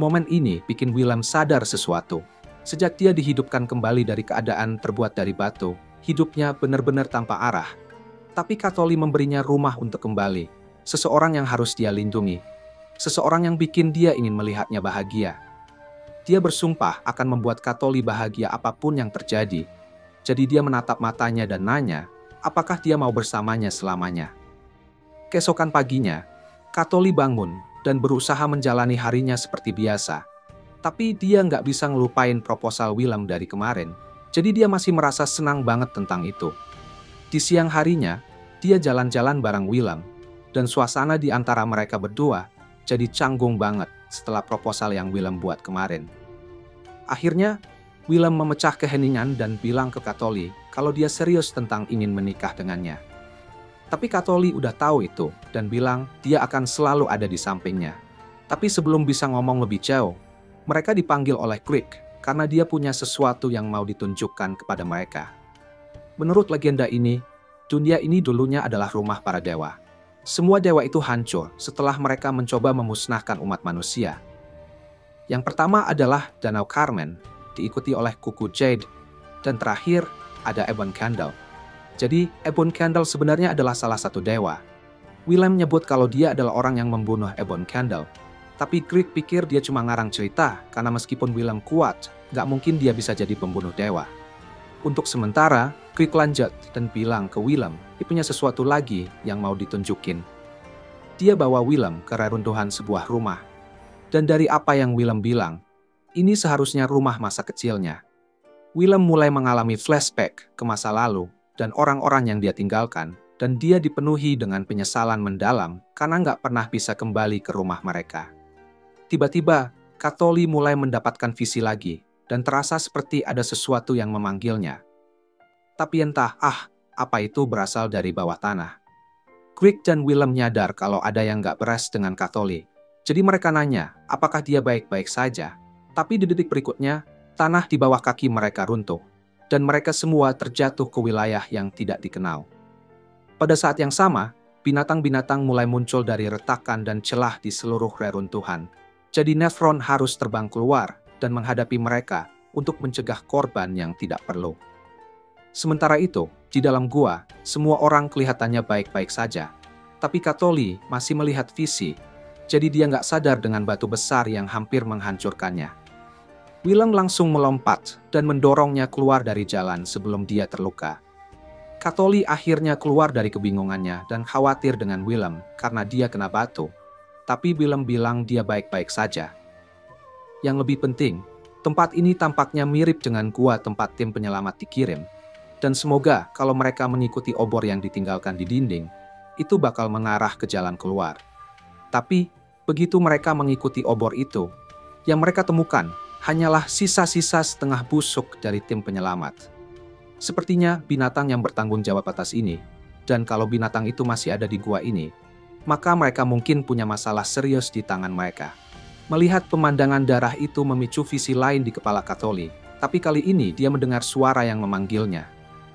Momen ini bikin Willem sadar sesuatu. Sejak dia dihidupkan kembali dari keadaan terbuat dari batu, hidupnya benar-benar tanpa arah. Tapi Katholi memberinya rumah untuk kembali, seseorang yang harus dia lindungi, seseorang yang bikin dia ingin melihatnya bahagia. Dia bersumpah akan membuat Katholi bahagia apapun yang terjadi. Jadi dia menatap matanya dan nanya, apakah dia mau bersamanya selamanya. Keesokan paginya, Katholi bangun dan berusaha menjalani harinya seperti biasa. Tapi dia nggak bisa ngelupain proposal Willem dari kemarin, jadi dia masih merasa senang banget tentang itu. Di siang harinya, dia jalan-jalan bareng Willem, dan suasana di antara mereka berdua jadi canggung banget setelah proposal yang Willem buat kemarin. Akhirnya, Willem memecah keheningan dan bilang ke Katholi kalau dia serius tentang ingin menikah dengannya. Tapi Katholi udah tahu itu dan bilang dia akan selalu ada di sampingnya. Tapi sebelum bisa ngomong lebih jauh, mereka dipanggil oleh Grieg karena dia punya sesuatu yang mau ditunjukkan kepada mereka. Menurut legenda ini, dunia ini dulunya adalah rumah para dewa. Semua dewa itu hancur setelah mereka mencoba memusnahkan umat manusia. Yang pertama adalah Danau Carmen, diikuti oleh kuku Jade, dan terakhir ada Ebon Candle. Jadi, Ebon Candle sebenarnya adalah salah satu dewa. Willem nyebut kalau dia adalah orang yang membunuh Ebon Candle. Tapi Grieg pikir dia cuma ngarang cerita, karena meskipun Willem kuat, nggak mungkin dia bisa jadi pembunuh dewa. Untuk sementara, Grieg lanjut dan bilang ke Willem, dia punya sesuatu lagi yang mau ditunjukin. Dia bawa Willem ke reruntuhan sebuah rumah. Dan dari apa yang Willem bilang, ini seharusnya rumah masa kecilnya. Willem mulai mengalami flashback ke masa lalu dan orang-orang yang dia tinggalkan, dan dia dipenuhi dengan penyesalan mendalam karena nggak pernah bisa kembali ke rumah mereka. Tiba-tiba, Katholi mulai mendapatkan visi lagi, dan terasa seperti ada sesuatu yang memanggilnya. Tapi entah, apa itu berasal dari bawah tanah. Grieg dan Willem nyadar kalau ada yang nggak beres dengan Katholi. Jadi mereka nanya, apakah dia baik-baik saja. Tapi di detik berikutnya, tanah di bawah kaki mereka runtuh, dan mereka semua terjatuh ke wilayah yang tidak dikenal. Pada saat yang sama, binatang-binatang mulai muncul dari retakan dan celah di seluruh reruntuhan. Jadi Nefron harus terbang keluar dan menghadapi mereka untuk mencegah korban yang tidak perlu. Sementara itu, di dalam gua, semua orang kelihatannya baik-baik saja. Tapi Katholi masih melihat visi, jadi dia nggak sadar dengan batu besar yang hampir menghancurkannya. Willem langsung melompat dan mendorongnya keluar dari jalan sebelum dia terluka. Katholi akhirnya keluar dari kebingungannya dan khawatir dengan Willem karena dia kena batu. Tapi Willem bilang dia baik-baik saja. Yang lebih penting, tempat ini tampaknya mirip dengan gua tempat tim penyelamat dikirim. Dan semoga kalau mereka mengikuti obor yang ditinggalkan di dinding, itu bakal mengarah ke jalan keluar. Tapi, begitu mereka mengikuti obor itu, yang mereka temukan hanyalah sisa-sisa setengah busuk dari tim penyelamat. Sepertinya binatang yang bertanggung jawab atas ini, dan kalau binatang itu masih ada di gua ini, maka mereka mungkin punya masalah serius di tangan mereka. Melihat pemandangan darah itu memicu visi lain di kepala Katholi, tapi kali ini dia mendengar suara yang memanggilnya.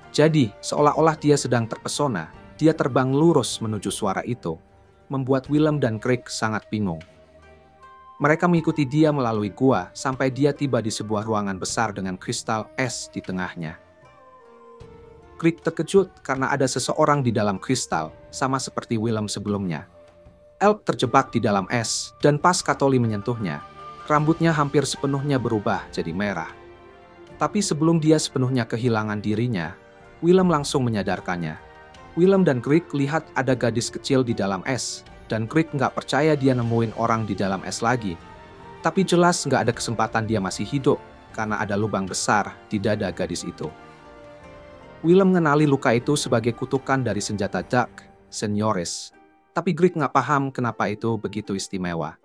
Jadi, seolah-olah dia sedang terpesona, dia terbang lurus menuju suara itu, membuat Willem dan Grieg sangat bingung. Mereka mengikuti dia melalui gua sampai dia tiba di sebuah ruangan besar dengan kristal es di tengahnya. Grieg terkejut karena ada seseorang di dalam kristal, sama seperti Willem sebelumnya. Elk terjebak di dalam es, dan pas Katoli menyentuhnya, rambutnya hampir sepenuhnya berubah jadi merah. Tapi sebelum dia sepenuhnya kehilangan dirinya, Willem langsung menyadarkannya. Willem dan Krieg lihat ada gadis kecil di dalam es, dan Krieg nggak percaya dia nemuin orang di dalam es lagi. Tapi jelas nggak ada kesempatan dia masih hidup, karena ada lubang besar di dada gadis itu. Willem mengenali luka itu sebagai kutukan dari senjata Dark Senyoris. Tapi Krieg nggak paham kenapa itu begitu istimewa.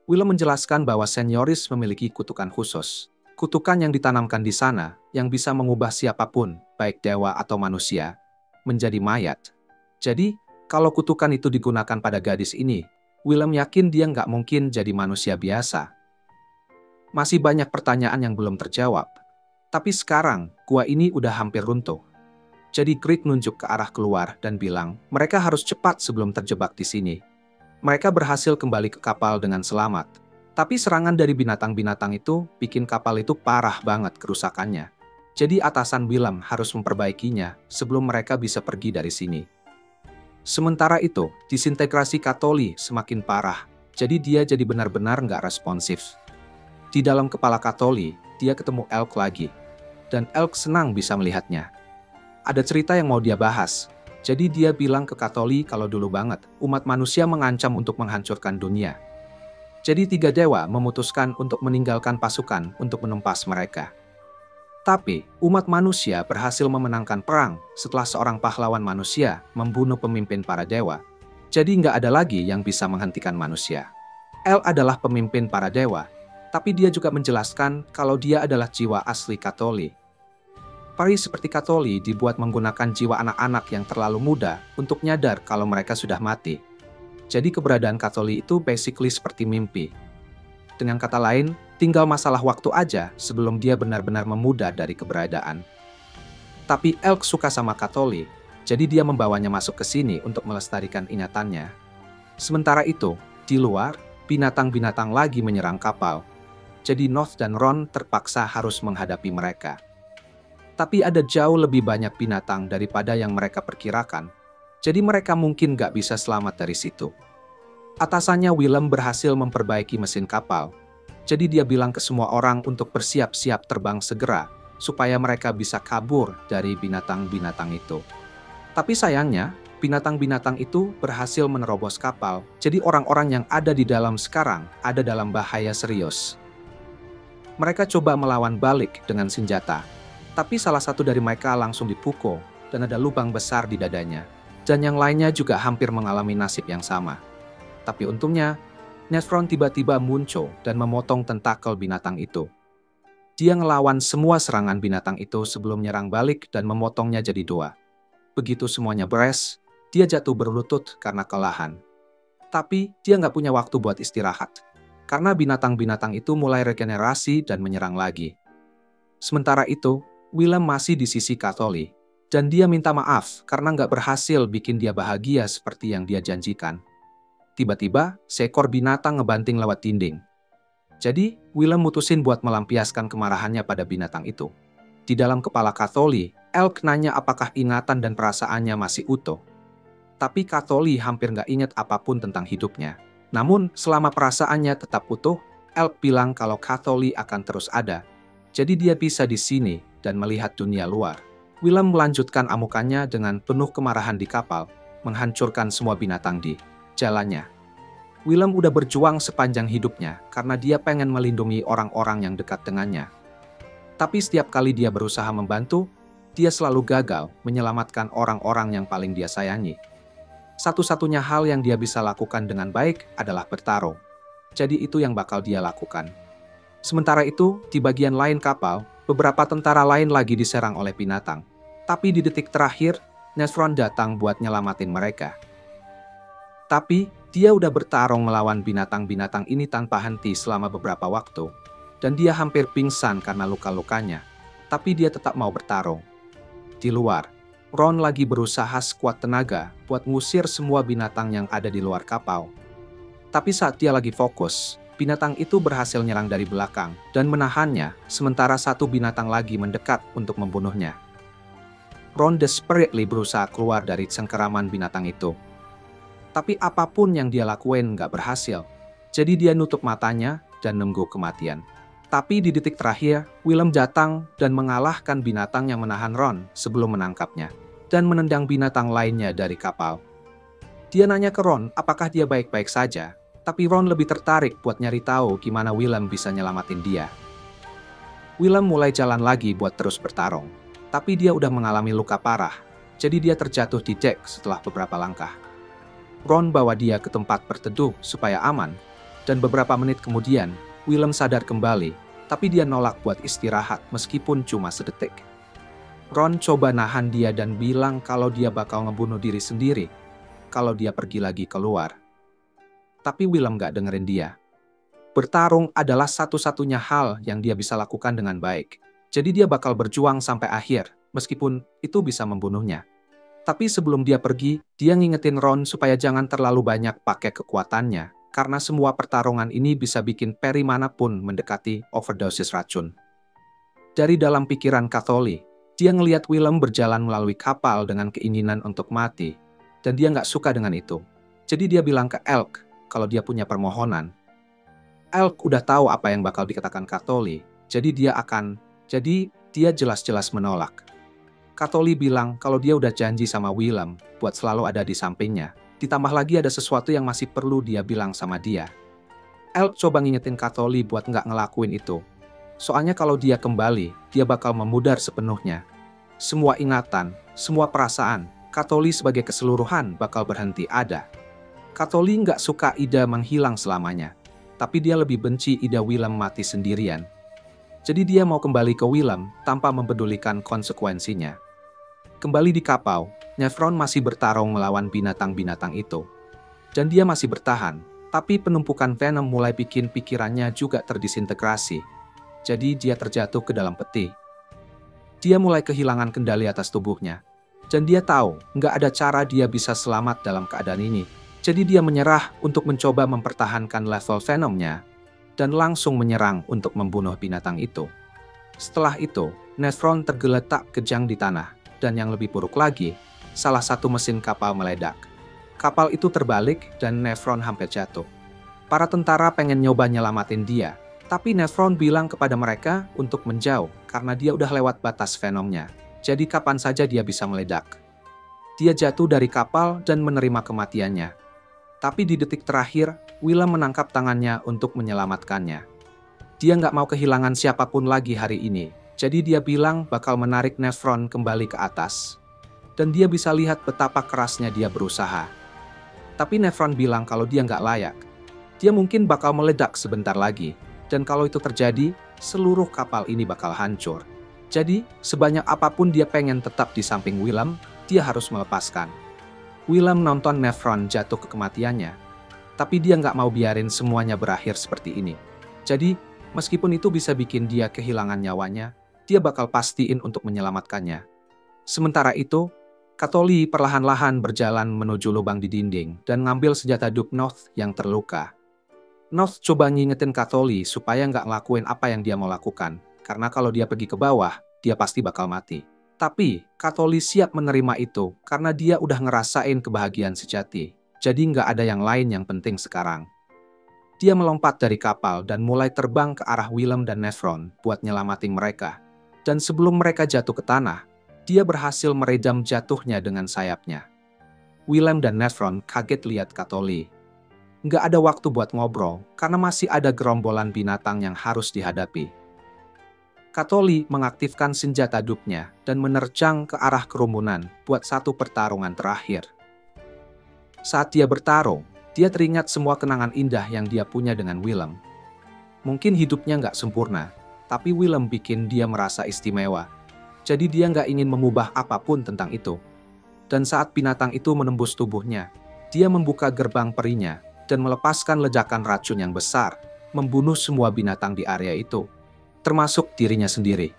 Willem menjelaskan bahwa Senyoris memiliki kutukan khusus. Kutukan yang ditanamkan di sana, yang bisa mengubah siapapun, baik dewa atau manusia, menjadi mayat. Jadi, kalau kutukan itu digunakan pada gadis ini, Willem yakin dia nggak mungkin jadi manusia biasa. Masih banyak pertanyaan yang belum terjawab. Tapi sekarang, gua ini udah hampir runtuh. Jadi Krieg nunjuk ke arah keluar dan bilang, mereka harus cepat sebelum terjebak di sini. Mereka berhasil kembali ke kapal dengan selamat. Tapi serangan dari binatang-binatang itu bikin kapal itu parah banget kerusakannya. Jadi atasan Willem harus memperbaikinya sebelum mereka bisa pergi dari sini. Sementara itu, disintegrasi Katoli semakin parah. Jadi dia jadi benar-benar nggak responsif. Di dalam kepala Katoli, dia ketemu Elk lagi. Dan Elk senang bisa melihatnya. Ada cerita yang mau dia bahas. Jadi dia bilang ke Katoli kalau dulu banget, umat manusia mengancam untuk menghancurkan dunia. Jadi 3 dewa memutuskan untuk meninggalkan pasukan untuk menumpas mereka. Tapi, umat manusia berhasil memenangkan perang setelah seorang pahlawan manusia membunuh pemimpin para dewa. Jadi nggak ada lagi yang bisa menghentikan manusia. El adalah pemimpin para dewa, tapi dia juga menjelaskan kalau dia adalah jiwa asli Katoli. Pari seperti Katoli dibuat menggunakan jiwa anak-anak yang terlalu muda untuk nyadar kalau mereka sudah mati. Jadi keberadaan Katoli itu basically seperti mimpi. Dengan kata lain, tinggal masalah waktu aja sebelum dia benar-benar memudar dari keberadaan. Tapi Elk suka sama Katoli, jadi dia membawanya masuk ke sini untuk melestarikan ingatannya. Sementara itu, di luar, binatang-binatang lagi menyerang kapal. Jadi North dan Ron terpaksa harus menghadapi mereka. Tapi ada jauh lebih banyak binatang daripada yang mereka perkirakan. Jadi mereka mungkin gak bisa selamat dari situ. Atasannya Willem berhasil memperbaiki mesin kapal. Jadi dia bilang ke semua orang untuk bersiap-siap terbang segera, supaya mereka bisa kabur dari binatang-binatang itu. Tapi sayangnya, binatang-binatang itu berhasil menerobos kapal. Jadi orang-orang yang ada di dalam sekarang ada dalam bahaya serius. Mereka coba melawan balik dengan senjata. Tapi salah satu dari mereka langsung dipukul dan ada lubang besar di dadanya. Dan yang lainnya juga hampir mengalami nasib yang sama. Tapi untungnya, Nephron tiba-tiba muncul dan memotong tentakel binatang itu. Dia ngelawan semua serangan binatang itu sebelum nyerang balik dan memotongnya jadi 2. Begitu semuanya beres, dia jatuh berlutut karena kelelahan. Tapi dia nggak punya waktu buat istirahat. Karena binatang-binatang itu mulai regenerasi dan menyerang lagi. Sementara itu, Willem masih di sisi Katoli. Dan dia minta maaf karena nggak berhasil bikin dia bahagia seperti yang dia janjikan. Tiba-tiba, seekor binatang ngebanting lewat dinding. Jadi, Willem mutusin buat melampiaskan kemarahannya pada binatang itu. Di dalam kepala Katoli, Elk nanya apakah ingatan dan perasaannya masih utuh. Tapi Katoli hampir nggak ingat apapun tentang hidupnya. Namun, selama perasaannya tetap utuh, Elk bilang kalau Katoli akan terus ada. Jadi dia bisa di sini dan melihat dunia luar. Willem melanjutkan amukannya dengan penuh kemarahan di kapal, menghancurkan semua binatang di jalannya. Willem udah berjuang sepanjang hidupnya karena dia pengen melindungi orang-orang yang dekat dengannya. Tapi setiap kali dia berusaha membantu, dia selalu gagal menyelamatkan orang-orang yang paling dia sayangi. Satu-satunya hal yang dia bisa lakukan dengan baik adalah bertarung. Jadi itu yang bakal dia lakukan. Sementara itu, di bagian lain kapal, beberapa tentara lain lagi diserang oleh binatang. Tapi di detik terakhir, Nephron datang buat nyelamatin mereka. Tapi, dia udah bertarung melawan binatang-binatang ini tanpa henti selama beberapa waktu. Dan dia hampir pingsan karena luka-lukanya. Tapi dia tetap mau bertarung. Di luar, Ron lagi berusaha sekuat tenaga buat ngusir semua binatang yang ada di luar kapal. Tapi saat dia lagi fokus, binatang itu berhasil nyerang dari belakang dan menahannya, sementara satu binatang lagi mendekat untuk membunuhnya. Ron desperately berusaha keluar dari cengkeraman binatang itu. Tapi apapun yang dia lakuin nggak berhasil. Jadi dia nutup matanya dan nunggu kematian. Tapi di detik terakhir, Willem datang dan mengalahkan binatang yang menahan Ron sebelum menangkapnya. Dan menendang binatang lainnya dari kapal. Dia nanya ke Ron apakah dia baik-baik saja. Tapi Ron lebih tertarik buat nyari tahu gimana Willem bisa nyelamatin dia. Willem mulai jalan lagi buat terus bertarung. Tapi dia udah mengalami luka parah. Jadi dia terjatuh di dek setelah beberapa langkah. Ron bawa dia ke tempat berteduh supaya aman. Dan beberapa menit kemudian, Willem sadar kembali. Tapi dia nolak buat istirahat meskipun cuma sedetik. Ron coba nahan dia dan bilang kalau dia bakal ngebunuh diri sendiri kalau dia pergi lagi keluar. Tapi Willem gak dengerin dia. Bertarung adalah satu-satunya hal yang dia bisa lakukan dengan baik. Jadi dia bakal berjuang sampai akhir, meskipun itu bisa membunuhnya. Tapi sebelum dia pergi, dia ngingetin Ron supaya jangan terlalu banyak pakai kekuatannya, karena semua pertarungan ini bisa bikin peri manapun mendekati overdosis racun. Dari dalam pikiran Katholi, dia ngelihat Willem berjalan melalui kapal dengan keinginan untuk mati, dan dia nggak suka dengan itu. Jadi dia bilang ke Elk kalau dia punya permohonan. Elk udah tahu apa yang bakal dikatakan Katholi, jadi dia jelas-jelas menolak. Katholi bilang kalau dia udah janji sama Willem buat selalu ada di sampingnya. Ditambah lagi ada sesuatu yang masih perlu dia bilang sama dia. Elk coba ngingetin Katholi buat nggak ngelakuin itu. Soalnya kalau dia kembali, dia bakal memudar sepenuhnya. Semua ingatan, semua perasaan, Katholi sebagai keseluruhan bakal berhenti ada. Katholi nggak suka Ida menghilang selamanya. Tapi dia lebih benci Ida Willem mati sendirian. Jadi dia mau kembali ke Willem tanpa mempedulikan konsekuensinya. Kembali di kapal, Nevron masih bertarung melawan binatang-binatang itu. Dan dia masih bertahan, tapi penumpukan venom mulai bikin pikirannya juga terdisintegrasi. Jadi dia terjatuh ke dalam peti. Dia mulai kehilangan kendali atas tubuhnya. Dan dia tahu nggak ada cara dia bisa selamat dalam keadaan ini. Jadi dia menyerah untuk mencoba mempertahankan level venomnya. Dan langsung menyerang untuk membunuh binatang itu. Setelah itu, Nevron tergeletak kejang di tanah. Dan yang lebih buruk lagi, salah satu mesin kapal meledak. Kapal itu terbalik dan Nevron hampir jatuh. Para tentara pengen nyoba nyelamatin dia. Tapi Nevron bilang kepada mereka untuk menjauh karena dia udah lewat batas venomnya. Jadi kapan saja dia bisa meledak. Dia jatuh dari kapal dan menerima kematiannya. Tapi di detik terakhir, Willem menangkap tangannya untuk menyelamatkannya. Dia nggak mau kehilangan siapapun lagi hari ini. Jadi dia bilang bakal menarik Nevron kembali ke atas. Dan dia bisa lihat betapa kerasnya dia berusaha. Tapi Nevron bilang kalau dia nggak layak. Dia mungkin bakal meledak sebentar lagi. Dan kalau itu terjadi, seluruh kapal ini bakal hancur. Jadi, sebanyak apapun dia pengen tetap di samping Willem, dia harus melepaskan. Willem nonton Nevron jatuh ke kematiannya. Tapi dia nggak mau biarin semuanya berakhir seperti ini. Jadi, meskipun itu bisa bikin dia kehilangan nyawanya, dia bakal pastiin untuk menyelamatkannya. Sementara itu, Katholi perlahan-lahan berjalan menuju lubang di dinding dan ngambil senjata Duke North yang terluka. North coba ngingetin Katholi supaya nggak ngelakuin apa yang dia mau lakukan, karena kalau dia pergi ke bawah, dia pasti bakal mati. Tapi, Katholi siap menerima itu karena dia udah ngerasain kebahagiaan sejati. Jadi nggak ada yang lain yang penting sekarang. Dia melompat dari kapal dan mulai terbang ke arah Willem dan Nevron buat nyelamatin mereka. Dan sebelum mereka jatuh ke tanah, dia berhasil meredam jatuhnya dengan sayapnya. Willem dan Nevron kaget lihat Katholi. Nggak ada waktu buat ngobrol, karena masih ada gerombolan binatang yang harus dihadapi. Katholi mengaktifkan senjata Duke-nya dan menerjang ke arah kerumunan buat satu pertarungan terakhir. Saat dia bertarung, dia teringat semua kenangan indah yang dia punya dengan Willem. Mungkin hidupnya nggak sempurna, tapi Willem bikin dia merasa istimewa. Jadi dia nggak ingin mengubah apapun tentang itu. Dan saat binatang itu menembus tubuhnya, dia membuka gerbang perinya dan melepaskan ledakan racun yang besar, membunuh semua binatang di area itu, termasuk dirinya sendiri.